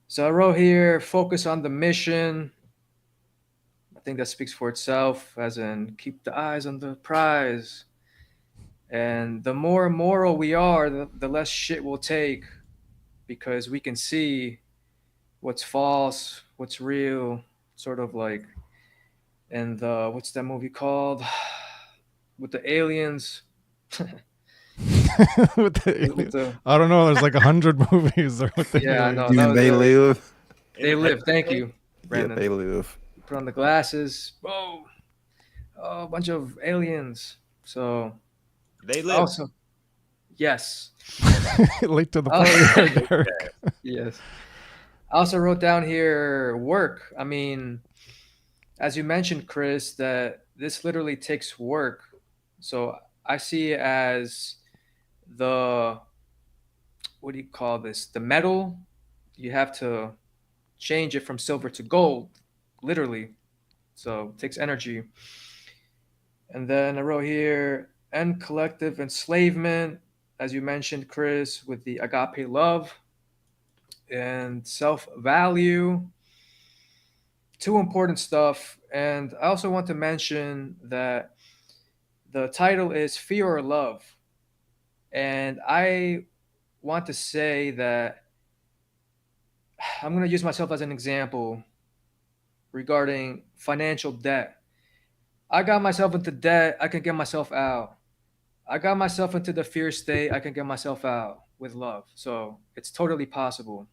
B: So I wrote here, focus on the mission. I think that speaks for itself, as in keep the eyes on the prize. And the more moral we are, the less shit we'll take, because we can see what's false, what's real, sort of like in the, what's that movie called? With the aliens.
A: With the I don't know. There's like 100 movies. With the
B: yeah, I know.
C: They live.
B: They live. Thank you, Brandon.
C: Yeah, they live.
B: Put on the glasses. Oh, a bunch of aliens. So
E: they live.
B: Also, yes.
A: Late to the party, Derek.
B: Yes. I also wrote down here work. I mean, as you mentioned, Chris, that this literally takes work. So I see it as the, what do you call this? The metal. You have to change it from silver to gold, literally. So it takes energy. And then I wrote here, end collective enslavement, as you mentioned, Chris, with the agape love and self-value. Two important stuff. And I also want to mention that the title is Fear or Love. And I want to say that I'm going to use myself as an example regarding financial debt. I got myself into debt, I can get myself out. I got myself into the fear state, I can get myself out with love. So it's totally possible.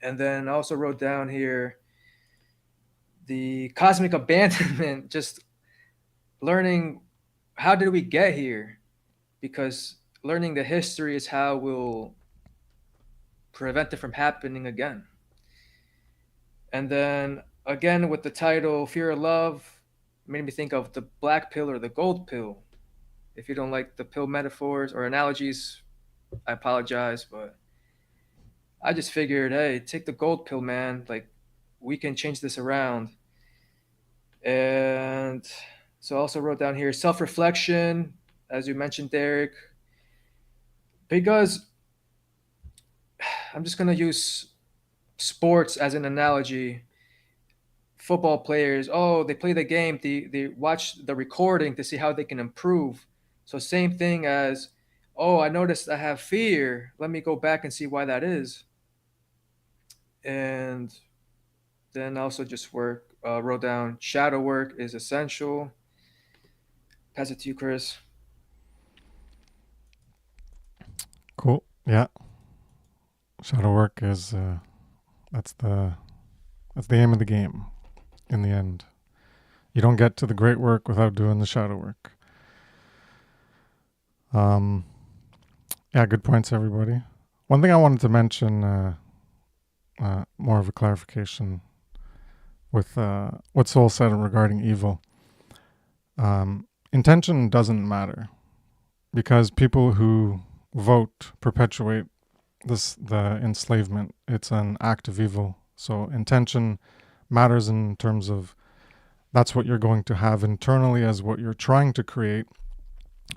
B: And then I also wrote down here the cosmic abandonment, just learning how did we get here? Because learning the history is how we'll prevent it from happening again. And then again with the title Fear or Love, made me think of the black pill or the gold pill. If you don't like the pill metaphors or analogies, I apologize, but I just figured, hey, take the gold pill, man. Like, we can change this around. And So I also wrote down here self-reflection, as you mentioned, Derek, because I'm just gonna use sports as an analogy. Football players, oh, they play the game, they watch the recording to see how they can improve. So same thing as, oh, I noticed I have fear. Let me go back and see why that is. And then also just wrote down shadow work is essential. Pass it to you, Chris.
A: Cool. Yeah. Shadow work is that's the aim of the game. In the end, you don't get to the great work without doing the shadow work. Yeah, good points, everybody. One thing I wanted to mention, more of a clarification with what Soul said regarding evil. Intention doesn't matter because people who vote perpetuate the enslavement. It's an act of evil. So intention matters in terms of that's what you're going to have internally as what you're trying to create.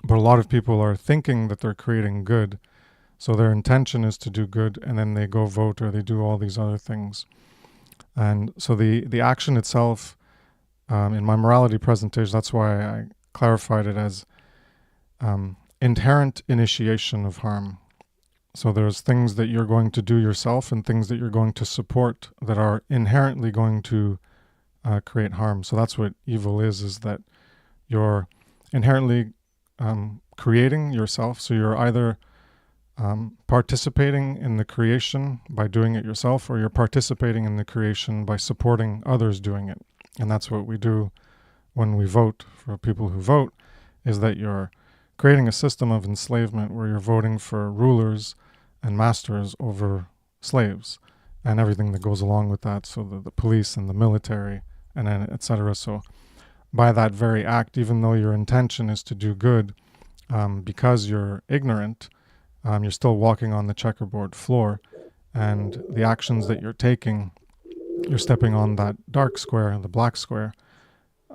A: But a lot of people are thinking that they're creating good. So their intention is to do good, and then they go vote or they do all these other things. And so the action itself, in my morality presentation, that's why I clarified it as inherent initiation of harm. So there's things that you're going to do yourself and things that you're going to support that are inherently going to create harm. So that's what evil is that you're inherently creating yourself. So you're either participating in the creation by doing it yourself, or you're participating in the creation by supporting others doing it. And that's what we do when we vote for people who vote, is that you're creating a system of enslavement where you're voting for rulers and masters over slaves and everything that goes along with that. So the police and the military and then et cetera. So by that very act, even though your intention is to do good, because you're ignorant, you're still walking on the checkerboard floor, and the actions that you're taking, you're stepping on that dark square, the black square,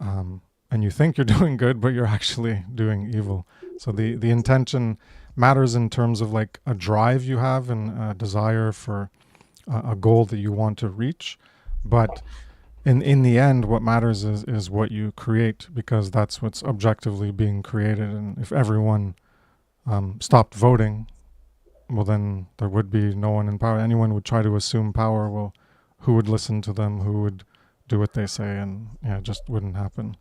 A: and you think you're doing good, but you're actually doing evil. So the intention matters in terms of like a drive you have and a desire for a goal that you want to reach. But in the end, what matters is what you create, because that's what's objectively being created. And if everyone stopped voting, well, then there would be no one in power. Anyone would try to assume power. Well, who would listen to them? Who would do what they say? And yeah, it just wouldn't happen.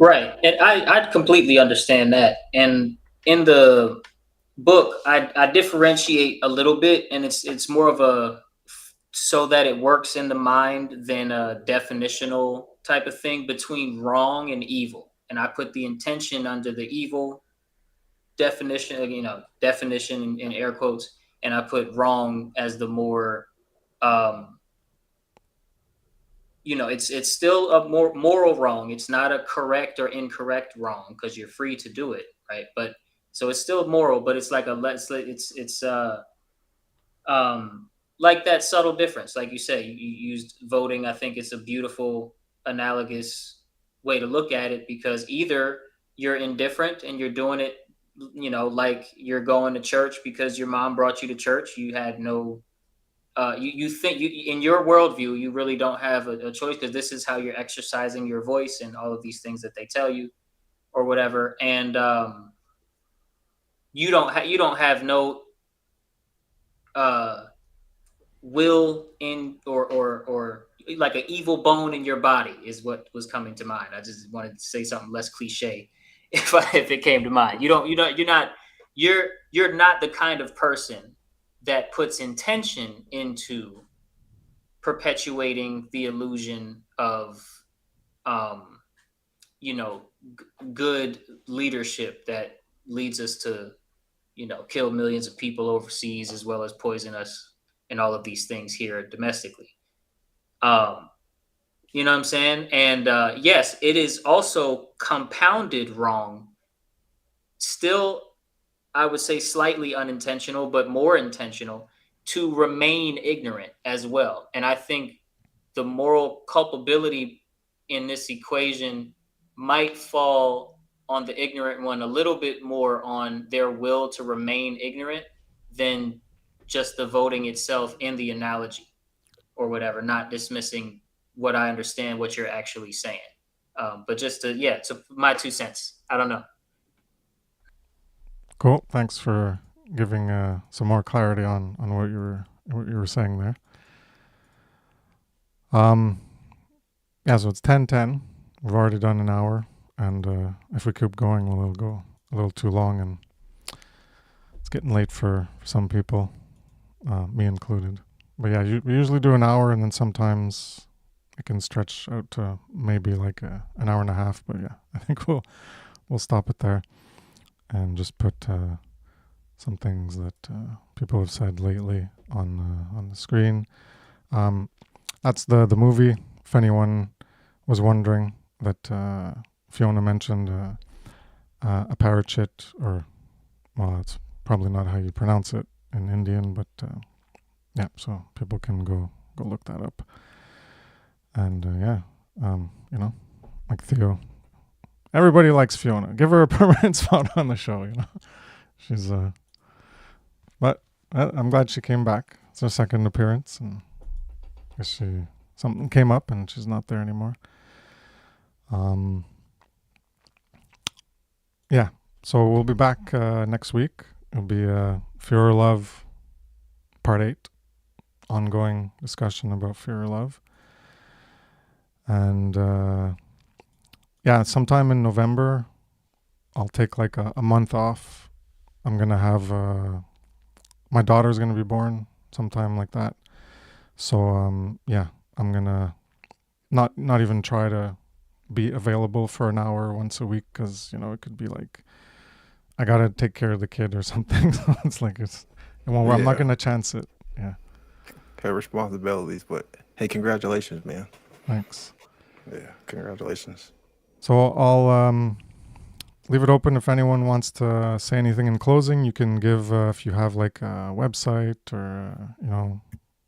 F: Right. And I completely understand that. And in the book, I differentiate a little bit, and it's more of a so that it works in the mind than a definitional type of thing between wrong and evil. And I put the intention under the evil definition, definition in air quotes, and I put wrong as the more it's still a more moral wrong. It's not a correct or incorrect wrong, because you're free to do it, right? But so it's still moral, but it's like like that subtle difference. Like you say, you used voting. I think it's a beautiful analogous way to look at it, because either you're indifferent and you're doing it, like you're going to church because your mom brought you to church. You had no you think in your worldview, you really don't have a choice, because this is how you're exercising your voice and all of these things that they tell you or whatever. And you don't have no will in or like an evil bone in your body is what was coming to mind. I just wanted to say something less cliche if it came to mind. You're not the kind of person that puts intention into perpetuating the illusion of good leadership that leads us to kill millions of people overseas, as well as poison us and all of these things here domestically. You know what I'm saying? And yes, it is also compounded wrong, still I would say slightly unintentional, but more intentional, to remain ignorant as well. And I think the moral culpability in this equation might fall on the ignorant one a little bit more on their will to remain ignorant than just the voting itself in the analogy or whatever, not dismissing what I understand what you're actually saying. But just to my 2 cents. I don't know.
A: Cool. Thanks for giving some more clarity on what you were saying there. Yeah, so it's 10:10. We've already done an hour, and if we keep going, we'll go a little too long, and it's getting late for some people, me included. But yeah, we usually do an hour, and then sometimes it can stretch out to maybe like an hour and a half. But yeah, I think we'll stop it there and just put some things that people have said lately on the screen. That's the movie. If anyone was wondering, that Fiona mentioned a parachit, or well, that's probably not how you pronounce it in Indian, but yeah, so people can go look that up. And you know, like Theo, everybody likes Fiona. Give her a permanent spot on the show. You know, she's but I'm glad she came back. It's her second appearance, and I guess something came up and she's not there anymore. Yeah, so we'll be back next week. It'll be Fear or Love Part 8, ongoing discussion about Fear or Love. And yeah, sometime in November, I'll take like a month off. I'm going to have, my daughter's going to be born sometime like that. So yeah, I'm going to not even try to be available for an hour once a week, because, you know, it could be like I gotta take care of the kid or something. So it's like I'm not gonna chance it. Yeah.
C: Okay, responsibilities, but hey, congratulations, man.
A: Thanks.
C: Yeah, congratulations.
A: So I'll leave it open if anyone wants to say anything in closing. You can give if you have like a website, or you know,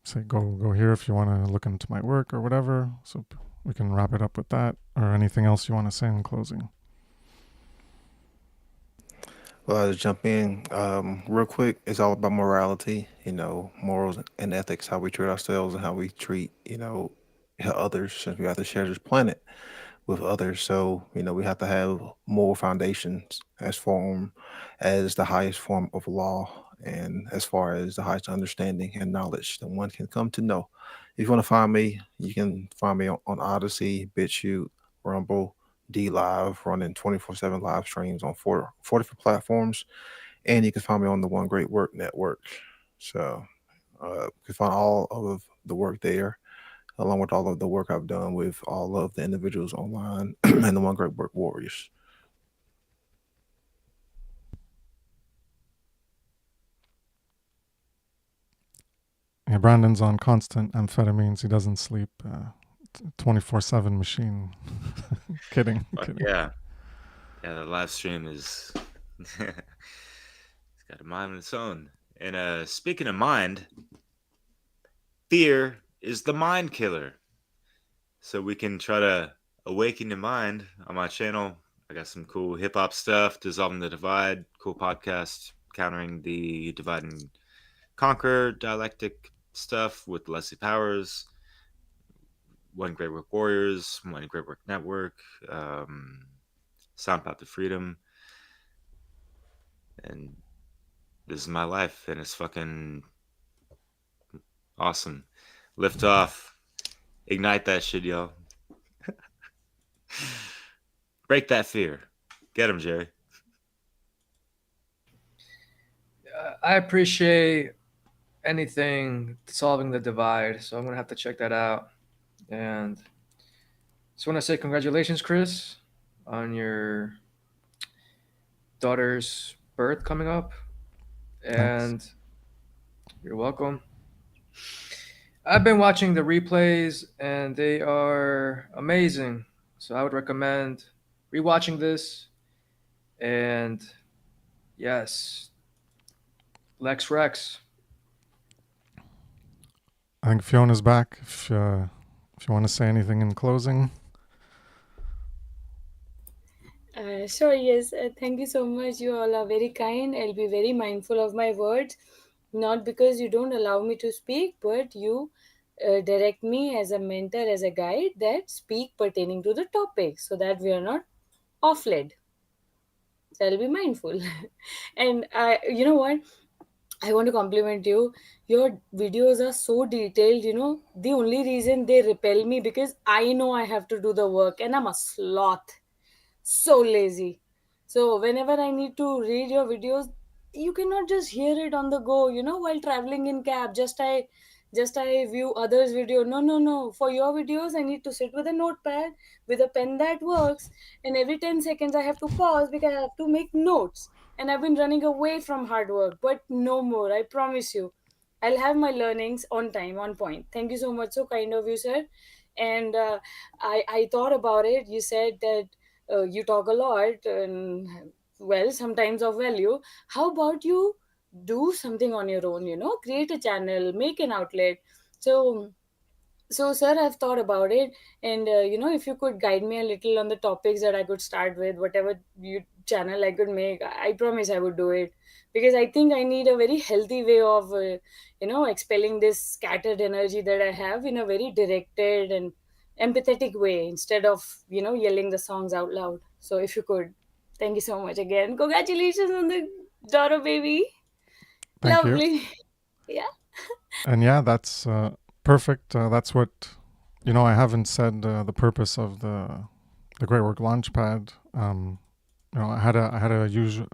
A: say go here if you want to look into my work or whatever. So we can wrap it up with that, or anything else you want to say in closing.
C: Well, I'll just jump in real quick. It's all about morality, you know, morals and ethics, how we treat ourselves and how we treat, you know, others, since we have to share this planet with others. So, you know, we have to have moral foundations as form as the highest form of law, and as far as the highest understanding and knowledge that one can come to know. If you want to find me, you can find me on Odyssey, BitChute, Rumble, D Live, running 24/7 live streams on four different platforms. And you can find me on the One Great Work Network. So you can find all of the work there, along with all of the work I've done with all of the individuals online and the One Great Work Warriors.
A: Yeah, Brandon's on constant amphetamines. He doesn't sleep. 24/7 machine. Kidding.
E: Yeah, the live stream is it's got a mind of its own. And speaking of mind, fear is the mind killer. So we can try to awaken your mind on my channel. I got some cool hip hop stuff, Dissolving the Divide, cool podcast, countering the divide and conquer dialectic stuff with Leslie Powers, One Great Work Warriors, One Great Work Network, Sound Path to Freedom. And this is my life, and it's fucking awesome. Lift off. Ignite that shit, y'all. Break that fear. Get him, Jerry.
B: I appreciate anything solving the divide, so I'm gonna have to check that out. And just want to say congratulations, Chris, on your daughter's birth coming up. And
A: Thanks.
B: you're welcome. I've been watching the replays and they are amazing. So I would recommend rewatching this. And yes, Lex Rex.
A: I think Fiona's back. If you want to say anything in closing.
D: Sure, yes. Thank you so much. You all are very kind. I'll be very mindful of my words, not because you don't allow me to speak, but you direct me as a mentor, as a guide that speak pertaining to the topic so that we are not off led. So I'll be mindful. And you know what? I want to compliment you. Your videos are so detailed. The only reason they repel me because I know I have to do the work and I'm a sloth, so lazy. So whenever I need to read your videos, you cannot just hear it on the go, while traveling in cab. Just I view others video. No, for your videos I need to sit with a notepad, with a pen that works, and every 10 seconds I have to pause because I have to make notes. And I've been running away from hard work, but no more, I promise you. I'll have my learnings on time, on point. Thank you so much. So kind of you, sir. And I thought about it. You said that you talk a lot, and well, sometimes of value. How about you do something on your own? Create a channel, make an outlet. So, sir, I've thought about it, and if you could guide me a little on the topics that I could start with, whatever you channel I could make, I promise I would do it, because I think I need a very healthy way of expelling this scattered energy that I have in a very directed and empathetic way, instead of yelling the songs out loud. So, if you could, thank you so much again. Congratulations on the daughter, baby.
A: Thank you.
D: Lovely. Yeah.
A: And yeah, that's perfect. That's what, I haven't said the purpose of the Great Work Launchpad. I had a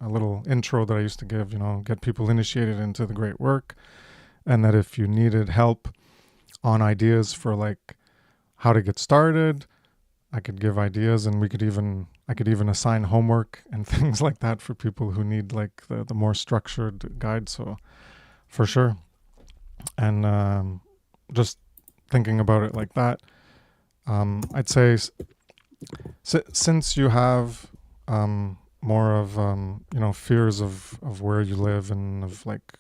A: little intro that I used to give, get people initiated into the great work, and that if you needed help on ideas for like how to get started, I could give ideas, and I could even assign homework and things like that for people who need like the more structured guide. So for sure. And just thinking about it like that, I'd say since you have more of fears of where you live and of like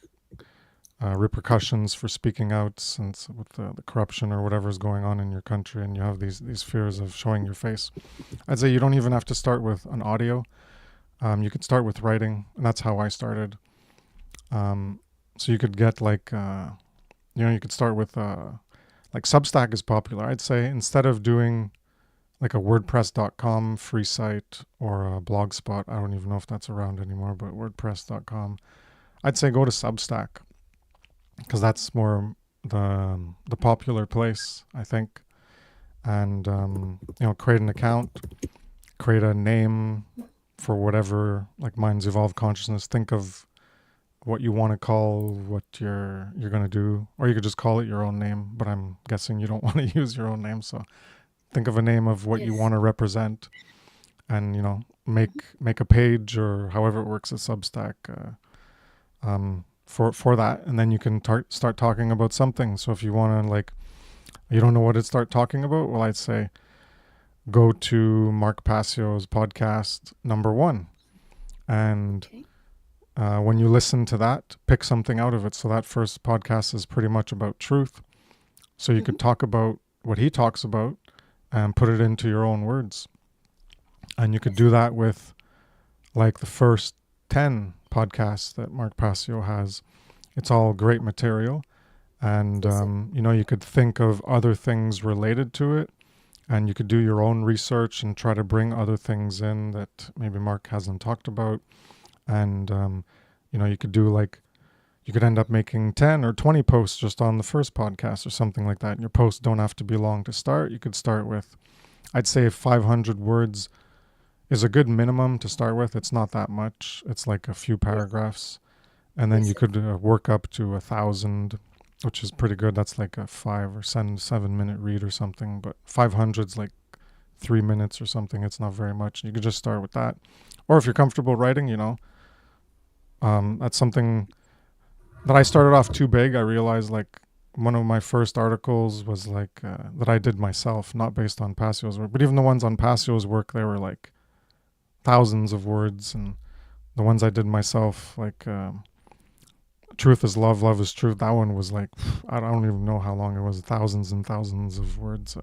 A: repercussions for speaking out, since with the corruption or whatever's going on in your country, and you have these fears of showing your face, I'd say you don't even have to start with an audio. You could start with writing, and that's how I started. So you could get like you could start with like Substack is popular. I'd say instead of doing like a WordPress.com free site or a Blogspot, I don't even know if that's around anymore, but WordPress.com, I'd say go to Substack, because that's more the popular place, I think. And create an account, create a name for whatever, like mine's Evolved Consciousness. Think of what you want to call what you're going to do, or you could just call it your own name, but I'm guessing you don't want to use your own name. So think of a name of what you
D: Yes.
A: want to represent, and make a page or however it works at Substack for that, and then you can start talking about something. So if you want to, like, you don't know what to start talking about, well, I'd say go to Mark Passio's podcast number 1, and
D: Okay.
A: when you listen to that, pick something out of it. So that first podcast is pretty much about truth. So you could talk about what he talks about and put it into your own words. And you could do that with like the first 10 podcasts that Mark Passio has. It's all great material. And,
D: Yes, sir.
A: you could think of other things related to it. And you could do your own research and try to bring other things in that maybe Mark hasn't talked about. And, you could do like, you could end up making 10 or 20 posts just on the first podcast or something like that. And your posts don't have to be long to start. You could start with, I'd say 500 words is a good minimum to start with. It's not that much. It's like a few paragraphs. And then
D: Yes,
A: you
D: sir.
A: could work up to 1,000, which is pretty good. That's like a 5 or 7 minute read or something. But 500's like 3 minutes or something. It's not very much. You could just start with that. Or if you're comfortable writing, that's something that I started off too big. I realized like one of my first articles was like that I did myself, not based on Passio's work. But even the ones on Passio's work, they were like thousands of words. And the ones I did myself, like Truth is Love, Love is Truth, that one was like, I don't even know how long it was, thousands and thousands of words.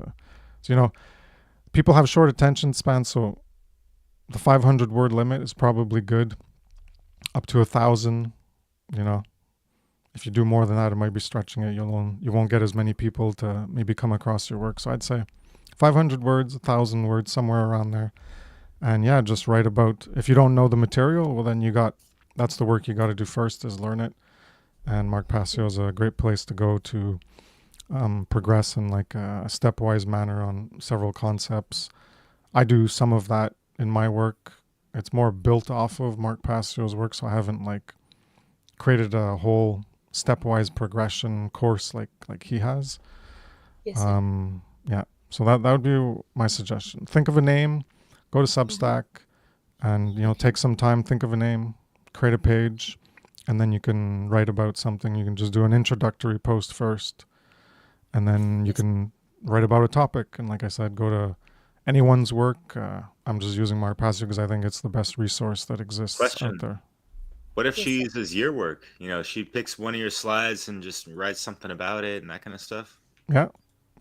A: So, people have short attention spans. So the 500 word limit is probably good. Up to 1,000, you know. If you do more than that, it might be stretching it. You won't get as many people to maybe come across your work. So I'd say 500 words, 1,000 words, somewhere around there. And yeah, just write about, if you don't know the material, well then that's the work you got to do first, is learn it. And Mark Passio is a great place to go to progress in like a stepwise manner on several concepts. I do some of that in my work. It's more built off of Mark Passio's work, so I haven't like created a whole stepwise progression course like he has.
D: Yes, sir.
A: Yeah. So that would be my suggestion. Think of a name, go to Substack, and take some time, think of a name, create a page, and then you can write about something. You can just do an introductory post first, and then you can write about a topic. And like I said, go to anyone's work. I'm just using Mark Passio because I think it's the best resource that exists out there.
E: What if she uses your work? She picks one of your slides and just writes something about it and that kind of stuff?
A: Yeah,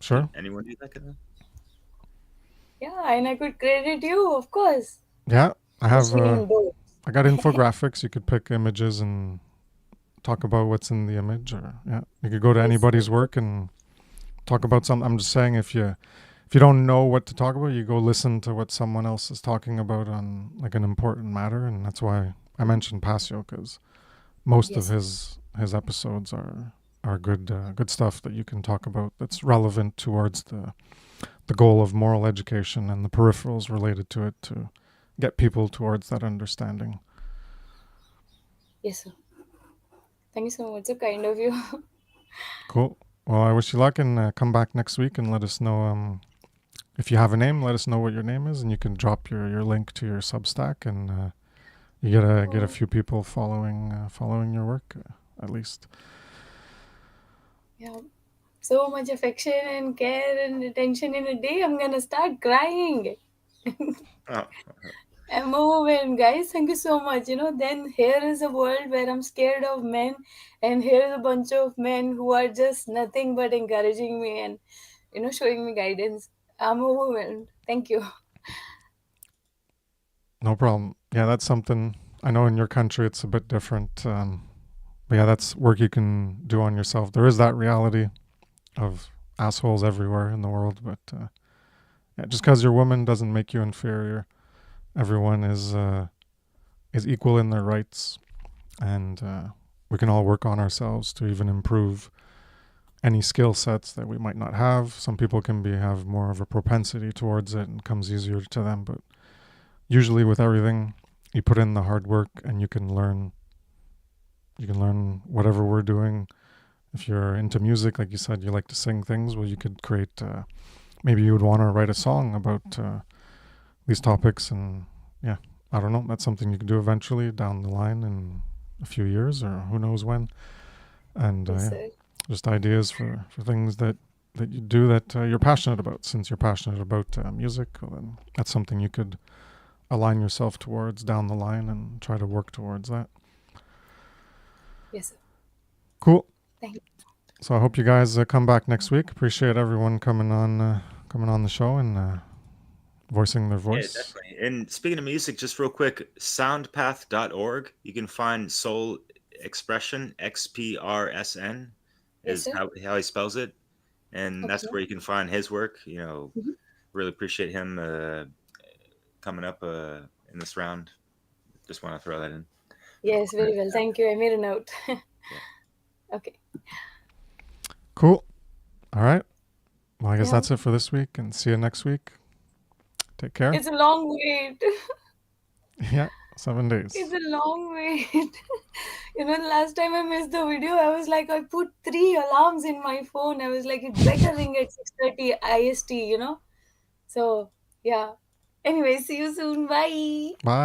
A: sure.
E: Anyone do that kind of?
D: Yeah, and I could credit you, of course.
A: Yeah, I got infographics. You could pick images and talk about what's in the image, or you could go to anybody's work and talk about something. I'm just saying, if you don't know what to talk about, you go listen to what someone else is talking about on like an important matter. And that's why I mentioned Passio, because most of his episodes are good stuff that you can talk about that's relevant towards the goal of moral education and the peripherals related to it, to get people towards that understanding.
D: Yes, sir. Thank you so much. So kind of you.
A: Cool. Well, I wish you luck, and come back next week and let us know if you have a name. Let us know what your name is, and you can drop your link to your Substack, and you get a few people following your work, at least.
D: Yeah, so much affection and care and attention in a day. I'm gonna start crying. I'm overwhelmed, guys. Thank you so much. Then here is a world where I'm scared of men, and here is a bunch of men who are just nothing but encouraging me and showing me guidance. I'm overwhelmed. Thank you.
A: No problem. Yeah, that's something. I know in your country it's a bit different. But yeah, that's work you can do on yourself. There is that reality of assholes everywhere in the world, but just because you're a woman doesn't make you inferior. Everyone is equal in their rights, and we can all work on ourselves to even improve any skill sets that we might not have. Some people can have more of a propensity towards it and it comes easier to them, but usually with everything, you put in the hard work and you can learn whatever we're doing. If you're into music, like you said, you like to sing things, well, you could create, maybe you would want to write a song about these topics, and yeah, I don't know, that's something you can do eventually down the line in a few years, or who knows when. And just ideas for things that you do that you're passionate about. Since you're passionate about music, well, then that's something you could align yourself towards down the line and try to work towards that.
D: Yes, sir.
A: Cool.
D: Thank you.
A: So I hope you guys come back next week. Appreciate everyone coming on the show and voicing their voice.
E: Yeah, definitely. And speaking of music, just real quick, soundpath.org, you can find Soul Expression, XPRSN is how he spells it. And that's where you can find his work. Really appreciate him coming up in this round. Just want to throw that in.
D: Yes, very well. Thank you. I made a note. Okay.
A: Cool. All right. Well, I guess that's it for this week, and see you next week. Take care.
D: It's a long wait.
A: Yeah, 7 days.
D: It's a long wait. The last time I missed the video, I was like, I put 3 alarms in my phone. I was like, it better ring at 6:30 IST, So, yeah. Anyway, see you soon. Bye.
A: Bye.